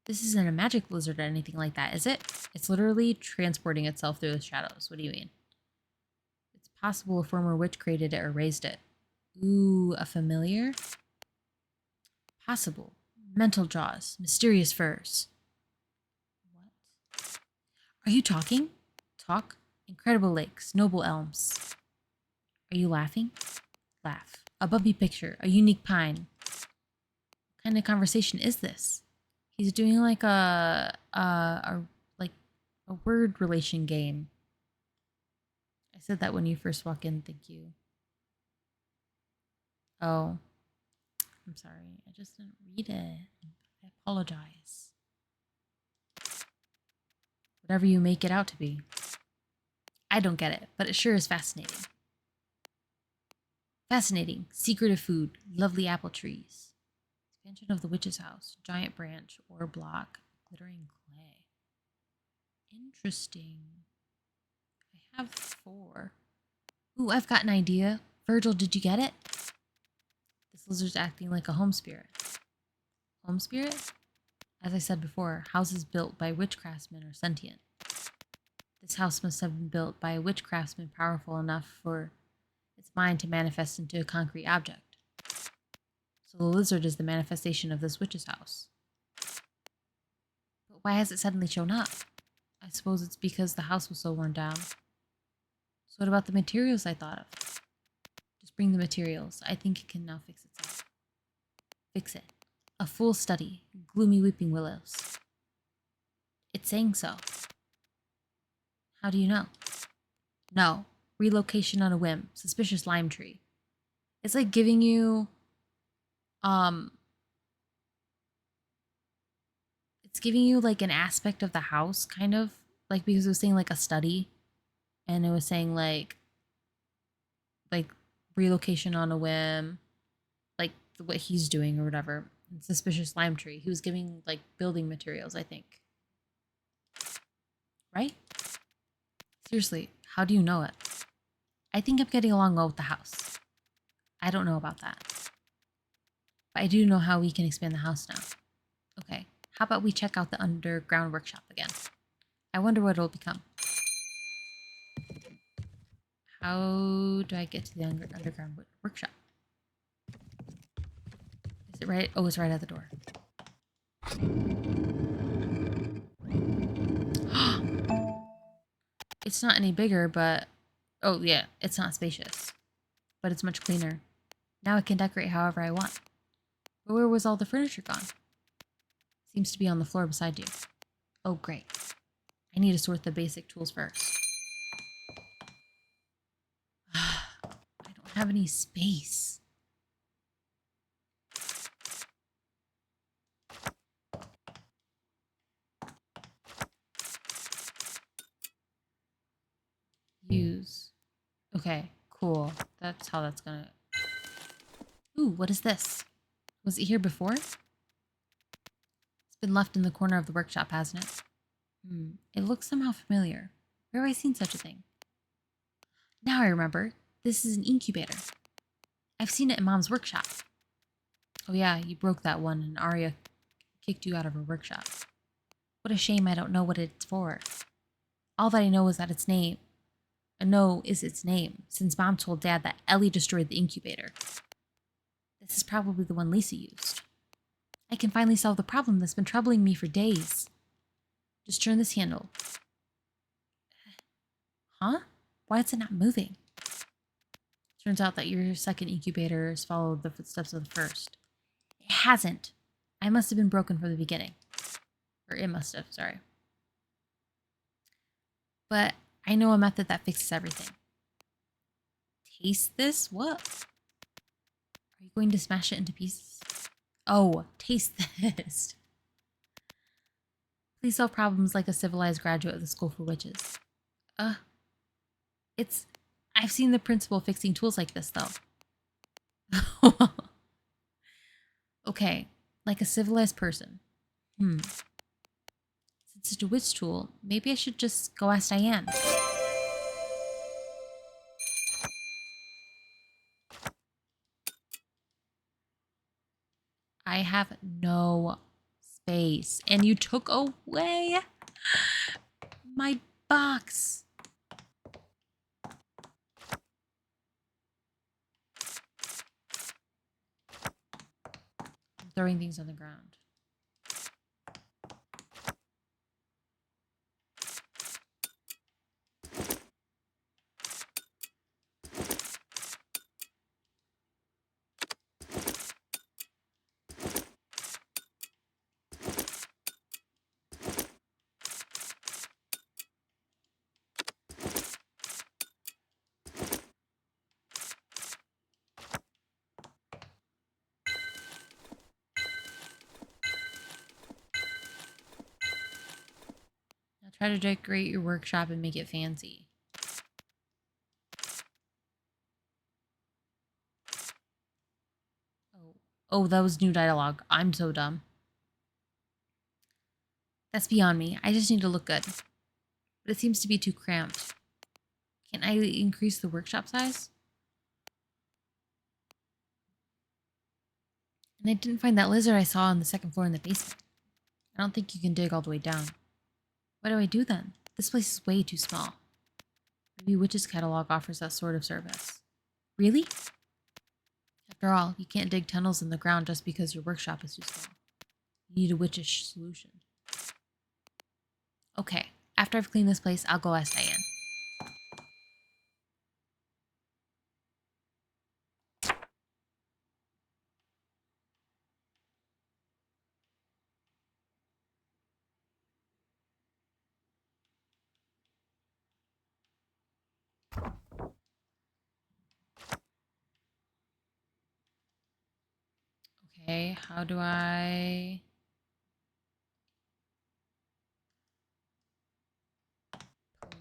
This isn't a magic lizard or anything like that, is it? It's literally transporting itself through the shadows. What do you mean? It's possible a former witch created it or raised it. Ooh, a familiar? Possible. Mental jaws. Mysterious furs. What? Are you talking? Talk? Incredible lakes. Noble elms. Are you laughing? Laugh. A bumpy picture. A unique pine. What kind of conversation is this? He's doing like a word relation game. I said that when you first walk in. Thank you. Oh, I'm sorry. I just didn't read it. I apologize. Whatever you make it out to be. I don't get it, but it sure is fascinating. Fascinating. Secret of food. Lovely apple trees. Expansion of the witch's house. Giant branch. Ore block. Glittering clay. Interesting. I have 4. Ooh, I've got an idea. Virgil, did you get it? This lizard's acting like a home spirit. Home spirit? As I said before, houses built by witch craftsmen are sentient. This house must have been built by a witch craftsman powerful enough for its mind to manifest into a concrete object. So the lizard is the manifestation of this witch's house. But why has it suddenly shown up? I suppose it's because the house was so worn down. So what about the materials I thought of? Just bring the materials. I think it can now fix itself. Fix it. A full study. Gloomy weeping willows. It's saying so. How do you know? No. Relocation on a whim. Suspicious lime tree. It's like giving you it's giving you like an aspect of the house, kind of. Like, because it was saying like a study, and it was saying like relocation on a whim, like what he's doing or whatever. Suspicious lime tree. He was giving like building materials, I think. Right? Seriously, how do you know it? I think I'm getting along well with the house. I don't know about that. But I do know how we can expand the house now. Okay, how about we check out the underground workshop again? I wonder what it'll become. How do I get to the underground workshop? Is it right? Oh, it's right at the door. It's not any bigger, but... Oh, yeah, it's not spacious. But it's much cleaner. Now I can decorate however I want. But where was all the furniture gone? Seems to be on the floor beside you. Oh, great. I need to sort the basic tools first. I don't have any space. Use. Okay, cool. That's how that's gonna... Ooh, what is this? Was it here before? It's been left in the corner of the workshop, hasn't it? It looks somehow familiar. Where have I seen such a thing? Now I remember. This is an incubator. I've seen it in Mom's workshop. Oh yeah, you broke that one and Arya kicked you out of her workshop. What a shame I don't know what it's for. All that I know is that its name... is its name, since Mom told Dad that Ellie destroyed the incubator. This is probably the one Lisa used. I can finally solve the problem that's been troubling me for days. Just turn this handle. Huh? Why is it not moving? Turns out that your second incubator has followed the footsteps of the first. It hasn't. I must have been broken from the beginning. Or it must have, sorry. But I know a method that fixes everything. Taste this? What? Are you going to smash it into pieces? Oh, taste this. Please solve problems like a civilized graduate of the School for Witches. I've seen the principal fixing tools like this, though. Okay, like a civilized person. Since it's a witch tool, maybe I should just go ask Diane. I have no space, and you took away My box. I'm throwing things on the ground. Now try to decorate your workshop and make it fancy. Oh, that was new dialogue. I'm so dumb. That's beyond me. I just need to look good. But it seems to be too cramped. Can I increase the workshop size? And I didn't find that lizard I saw on the second floor in the basement. I don't think you can dig all the way down. What do I do then? This place is way too small. Maybe Witch's Catalog offers that sort of service. Really? After all, you can't dig tunnels in the ground just because your workshop is too small. You need a witchish solution. Okay, after I've cleaned this place, I'll go ask Diane. Okay, how do I...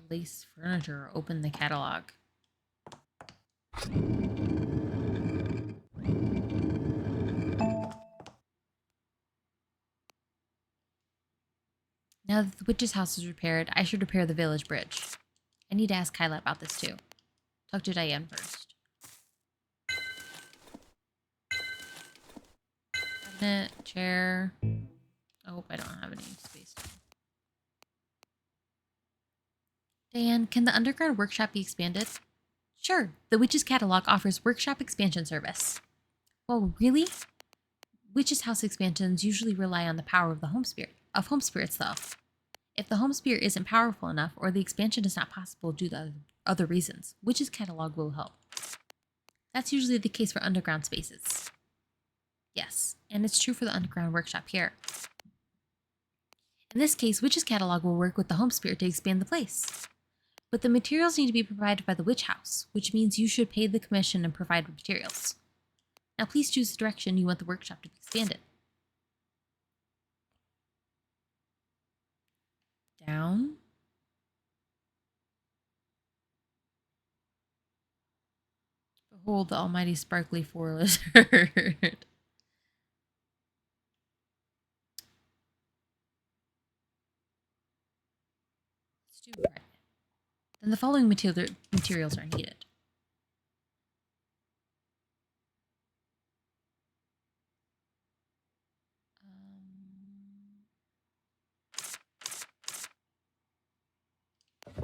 place furniture or open the catalog? Now that the witch's house is repaired, I should repair the village bridge. I need to ask Kyla about this too. Talk to Diane first. Cabinet, chair. Oh, I don't have any space. Diane, can the underground workshop be expanded? Sure, the Witch's Catalog offers workshop expansion service. Well, really? Witch's house expansions usually rely on the power of the home spirits, though. If the home spirit isn't powerful enough, or the expansion is not possible due to other reasons, Witch's Catalog will help. That's usually the case for underground spaces. Yes, and it's true for the underground workshop here. In this case, Witch's Catalog will work with the home spirit to expand the place. But the materials need to be provided by the witch house, which means you should pay the commission and provide materials. Now please choose the direction you want the workshop to be expanded. Down. Behold the almighty sparkly four lizard. Let's do right. Then the following materials are needed.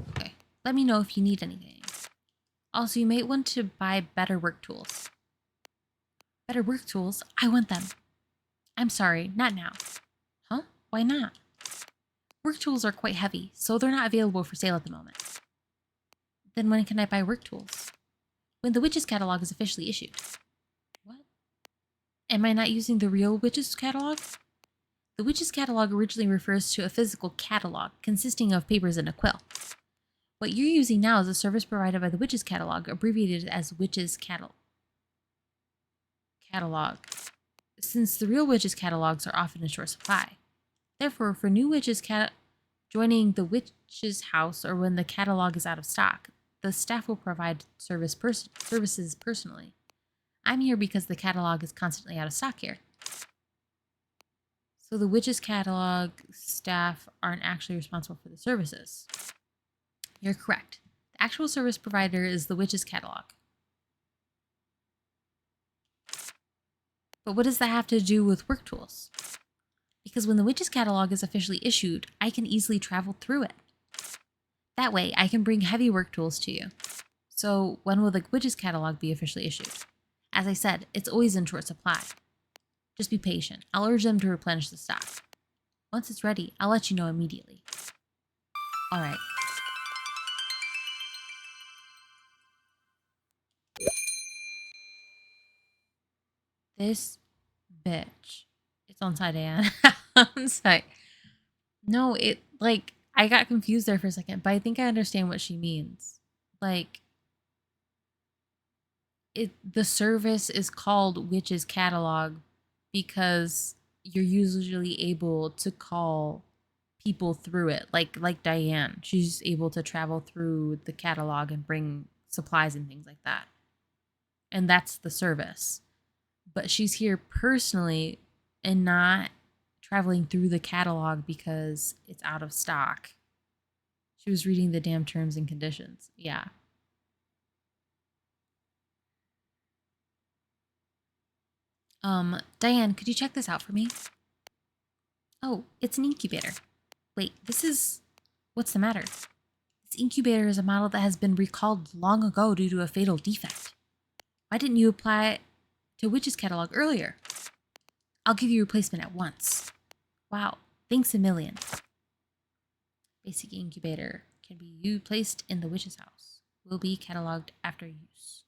Okay, let me know if you need anything. Also, you might want to buy better work tools. Better work tools? I want them. I'm sorry, not now. Huh? Why not? Work tools are quite heavy, so they're not available for sale at the moment. Then when can I buy work tools? When the Witch's Catalog is officially issued. What? Am I not using the real Witch's Catalog? The Witch's Catalog originally refers to a physical catalog consisting of papers and a quill. What you're using now is a service provided by the Witch's Catalog, abbreviated as Witch's Catalog. Since the real Witch's Catalogs are often in short supply. Therefore, for new witches joining the witch's house or when the catalog is out of stock, the staff will provide services personally. I'm here because the catalog is constantly out of stock here. So the Witch's Catalog staff aren't actually responsible for the services. You're correct. The actual service provider is the Witch's Catalog. But what does that have to do with work tools? Because when the Witch's Catalog is officially issued, I can easily travel through it. That way, I can bring heavy work tools to you. So, when will the Witch's catalog be officially issued? As I said, it's always in short supply. Just be patient. I'll urge them to replenish the stock. Once it's ready, I'll let you know immediately. All right. This bitch. It's on side, Anne. On side. No, I got confused there for a second, but I think I understand what she means. Like, the service is called Witch's Catalog because you're usually able to call people through it. Like Diane, she's able to travel through the catalog and bring supplies and things like that. And that's the service. But she's here personally and not traveling through the catalog because it's out of stock. She was reading the damn terms and conditions. Yeah. Diane, could you check this out for me? Oh, it's an incubator. Wait, what's the matter? This incubator is a model that has been recalled long ago due to a fatal defect. Why didn't you apply it to Witch's Catalog earlier? I'll give you a replacement at once. Wow, thanks a million. Basic incubator can be placed in the Witch's house. Will be cataloged after use.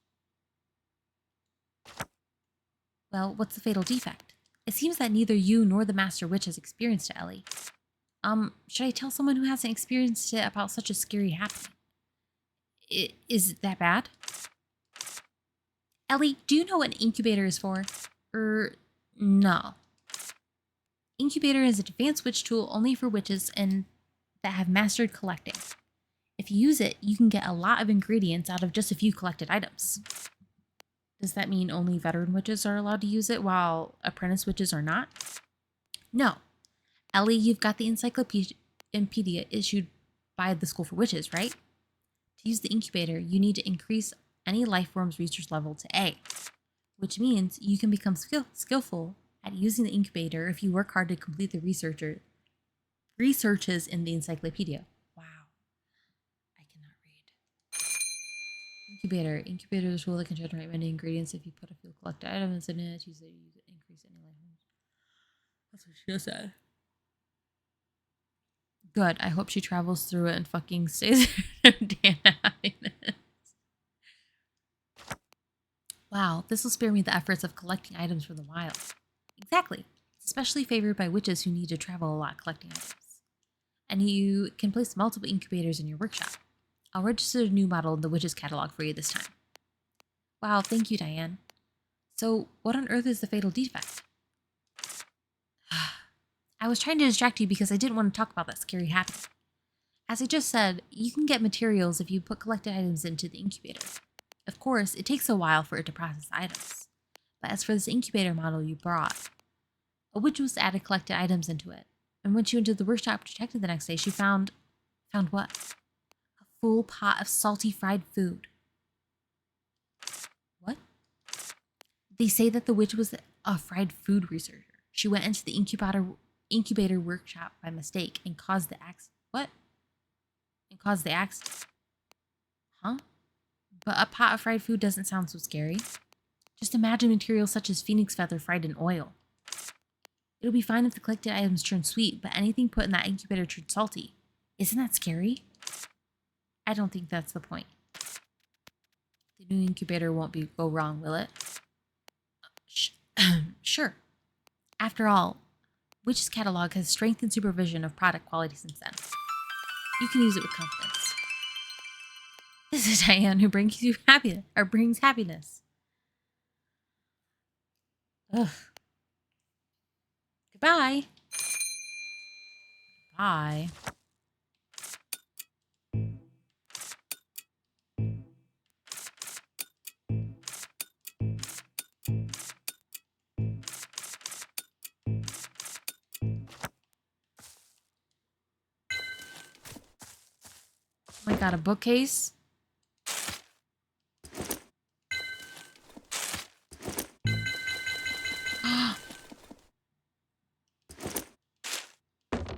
Well, what's the fatal defect? It seems that neither you nor the Master Witch has experienced it, Ellie. Should I tell someone who hasn't experienced it about such a scary happening? Is it that bad? Ellie, do you know what an incubator is for? No. Incubator is an advanced witch tool only for witches and that have mastered collecting. If you use it, you can get a lot of ingredients out of just a few collected items. Does that mean only veteran witches are allowed to use it while apprentice witches are not? No. Ellie, you've got the encyclopedia issued by the School for Witches, right? To use the incubator, you need to increase any life form's research level to A, which means you can become skillful at using the incubator if you work hard to complete the researches in the encyclopedia. Wow. I cannot read. Incubator is a tool that can generate many ingredients if you put a few collected items in it. Use it, you can increase any life forms. That's what she said. Good. I hope she travels through it and fucking stays there. Damn happiness. Wow, this will spare me the efforts of collecting items from the wild. Exactly. It's especially favored by witches who need to travel a lot collecting items. And you can place multiple incubators in your workshop. I'll register a new model in the Witch's Catalog for you this time. Wow, thank you, Diane. So, what on earth is the fatal defect? I was trying to distract you because I didn't want to talk about that scary happening. As I just said, you can get materials if you put collected items into the incubator. Of course, it takes a while for it to process items. But as for this incubator model you brought, a witch was to add collected items into it. And when she went to the workshop to check it the next day, she found what? A full pot of salty fried food. What? They say that the witch was a fried food researcher. She went into the incubator workshop by mistake and caused the accident. What? And caused the accident. Huh? But a pot of fried food doesn't sound so scary. Just imagine materials such as phoenix feather fried in oil. It'll be fine if the collected items turn sweet, but anything put in that incubator turned salty. Isn't that scary? I don't think that's the point. The new incubator won't go wrong, will it? Sure. After all, Witch's Catalog has strengthened supervision of product quality since then. You can use it with confidence. This is Diane who brings happiness. Ugh. Goodbye. Bye. Oh my god, a bookcase? Oh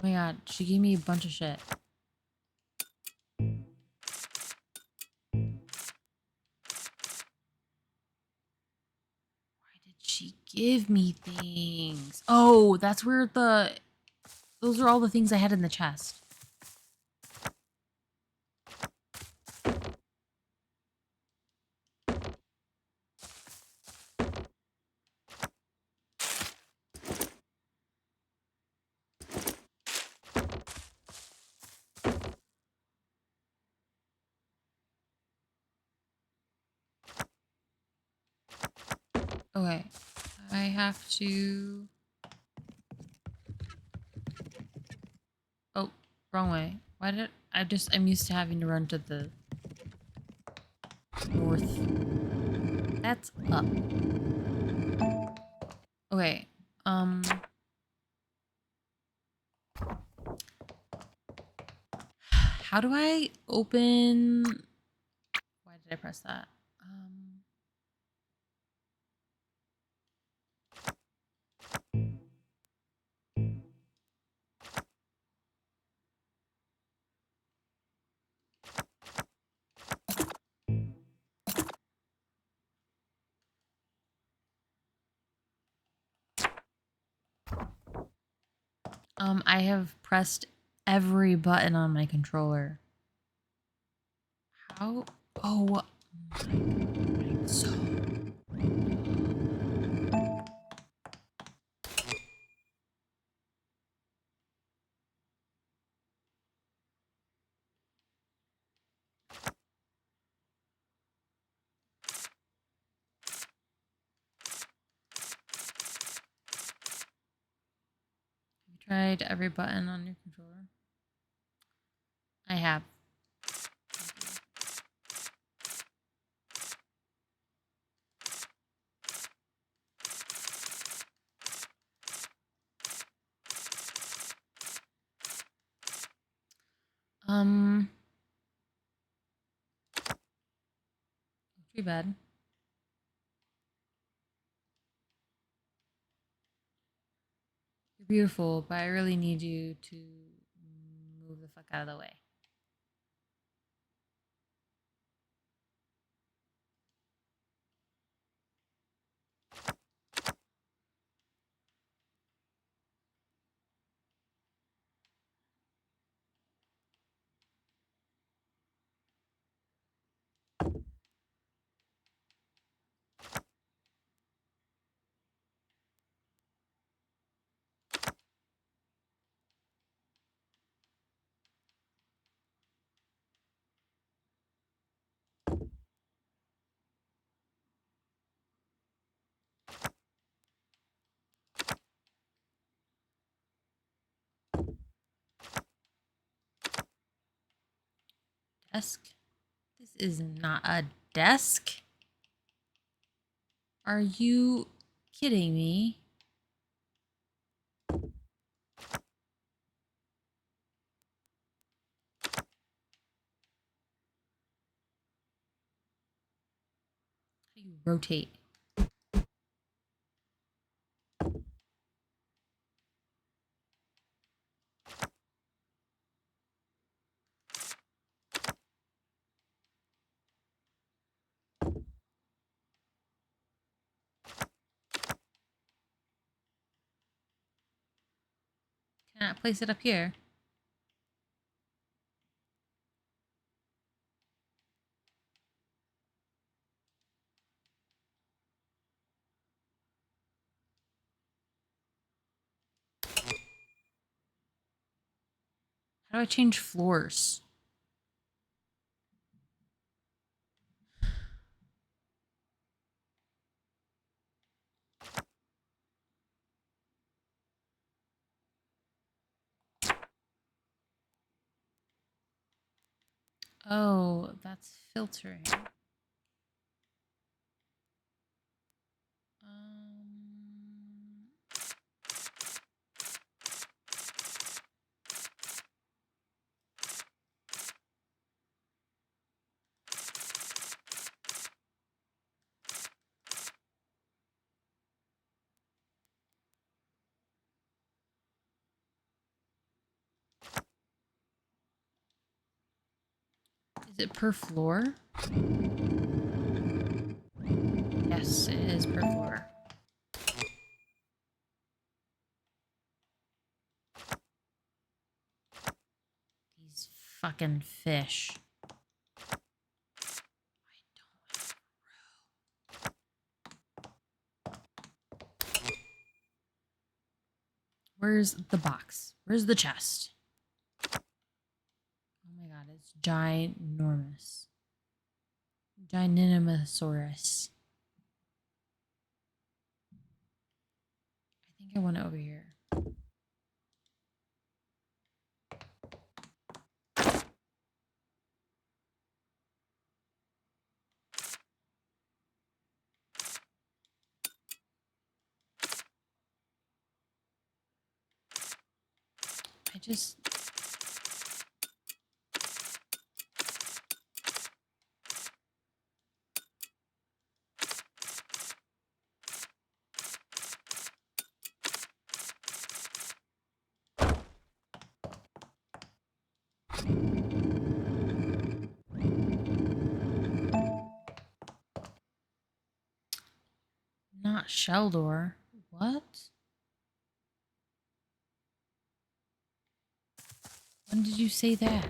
my god, she gave me a bunch of shit. give me things. Oh, that's where the... Those are all the things I had in the chest. Okay. I have to... Oh, wrong way. Why did... I'm used to having to run to the... north. That's up. Okay. How do I open... Why did I press that? I have pressed every button on my controller. How? Oh, my God. So... Have you tried every button on your controller? I have. Too bad. You're beautiful, but I really need you to move the fuck out of the way. Desk? This is not a desk. Are you kidding me? How do you rotate? Can I place it up here? How do I change floors? Oh, that's filtering. Is it per floor? Yes, it is per floor. fucking fish. Where's the box? Where's the chest? Oh my god, it's ginormous. Ginormosaurus. I think I want it over here. I just... Not Sheldor. What? When did you say that?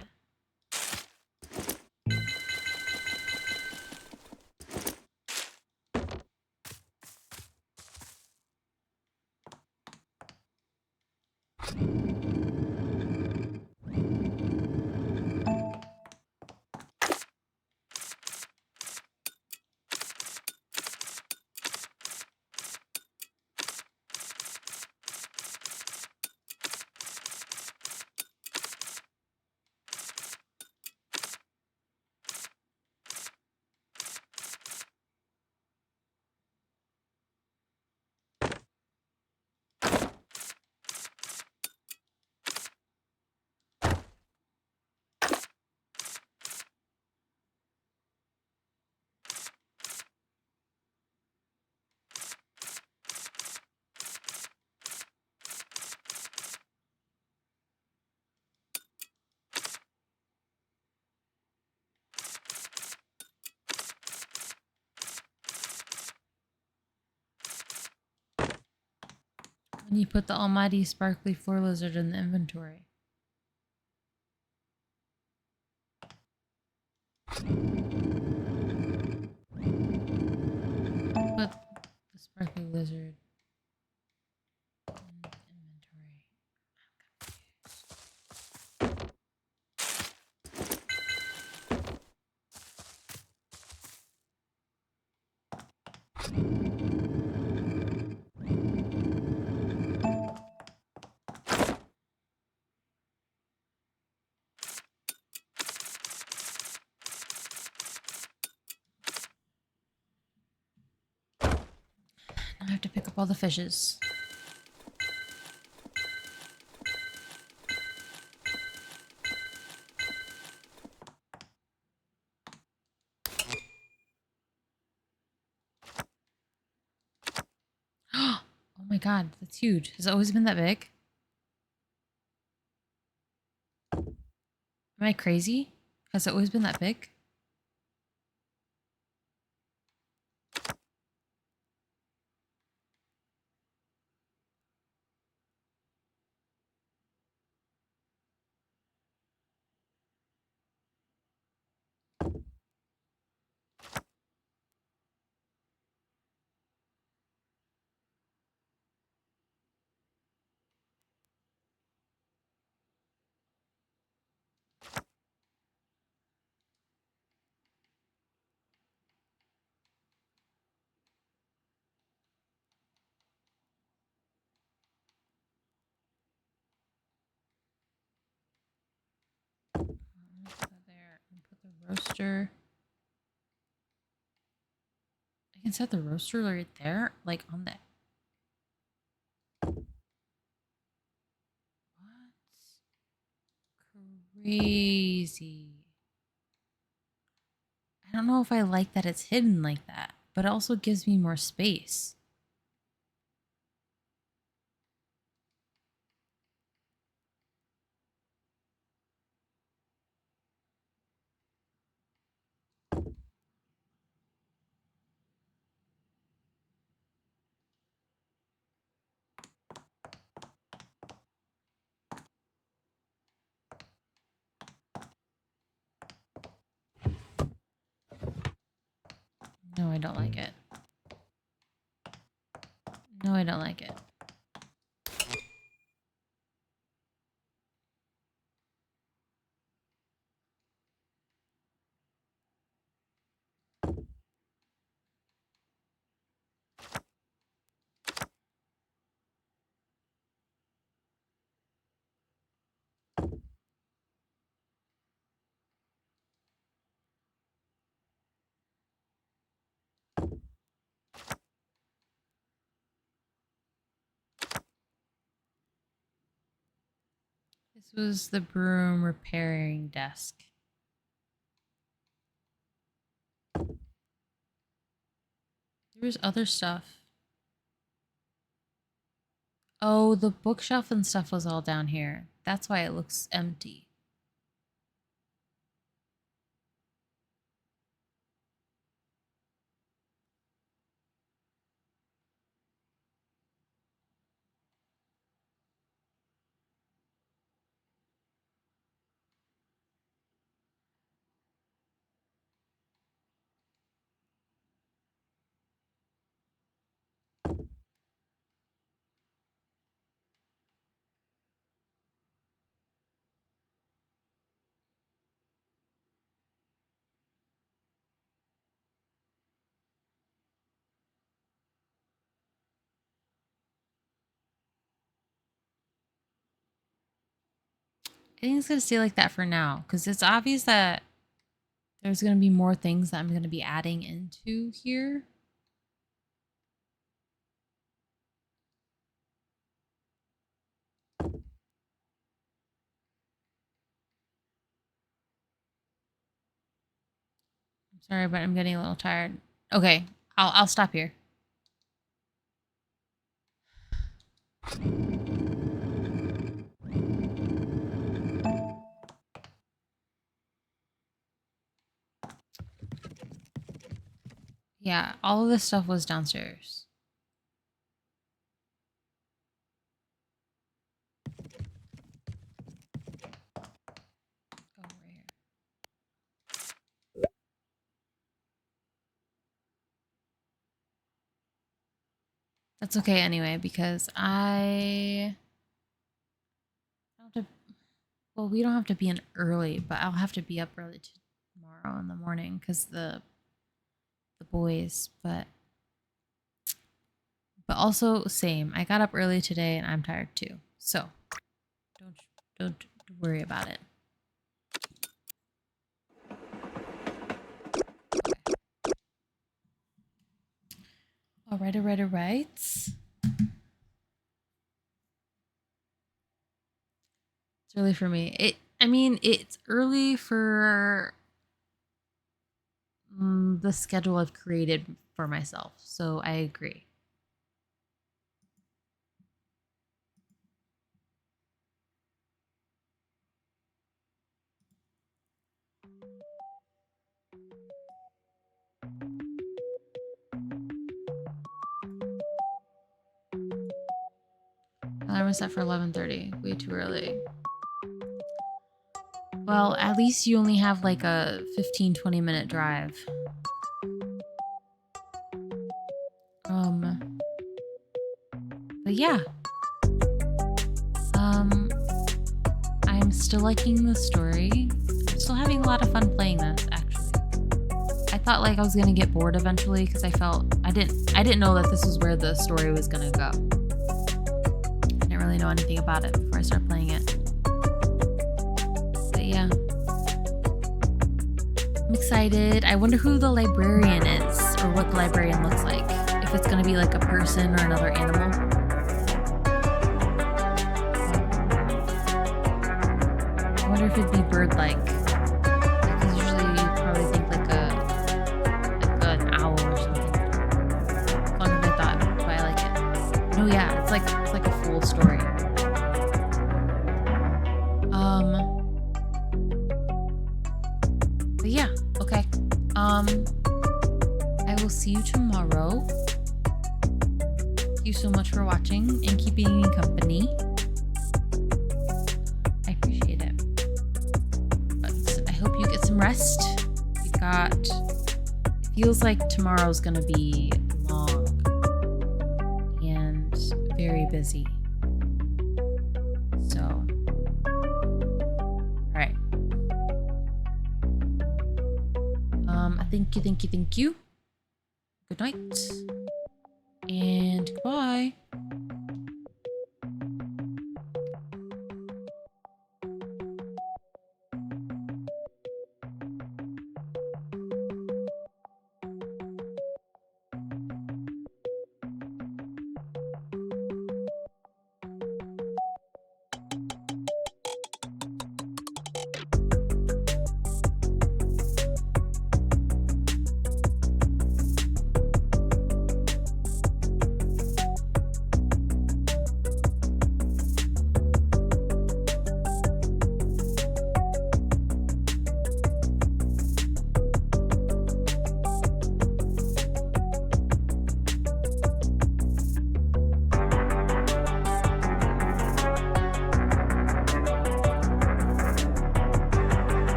When you put the almighty sparkly floor lizard in the inventory. Put the sparkly lizard in the inventory. Now I have to pick up all the fishes. Oh my god, that's huge. Has it always been that big? Am I crazy? Has it always been that big? Put that there and put the roaster. I can set the roaster right there, like on that. What? Crazy. I don't know if I like that it's hidden like that, but it also gives me more space. I don't like it. No, I don't like it. This was the broom repairing desk. There was other stuff. Oh, the bookshelf and stuff was all down here. That's why it looks empty. I think it's going to stay like that for now because it's obvious that there's going to be more things that I'm going to be adding into here. I'm sorry, but I'm getting a little tired. Okay, I'll stop here. Yeah, all of this stuff was downstairs. Oh, right here. That's okay anyway, because I don't have to, well, we don't have to be in early, but I'll have to be up early tomorrow in the morning because the boys, but also same. I got up early today and I'm tired too. So don't worry about it. All right. It's early for me. I mean, it's early for the schedule I've created for myself. So I agree. Alarm was set for 11:30. Way too early. Well, at least you only have like a 15-20 minute drive. But yeah. I'm still liking the story. I'm still having a lot of fun playing this, actually. I thought like I was gonna get bored eventually because I didn't know that this was where the story was gonna go. I didn't really know anything about it before I started playing it. But yeah. I'm excited. I wonder who the librarian is or what the librarian looks like. If it's gonna be like a person or another animal. I wonder if it'd be bird-like. Because usually you probably think like an owl or something. Longer than I thought, but I like it. No, yeah, it's like a full story. But yeah, okay. I will see you tomorrow. Thank you so much for watching and keeping me company. I appreciate it. But I hope you get some rest. If feels like tomorrow's gonna be long and very busy. So, all right. Thank you. Good night. And goodbye.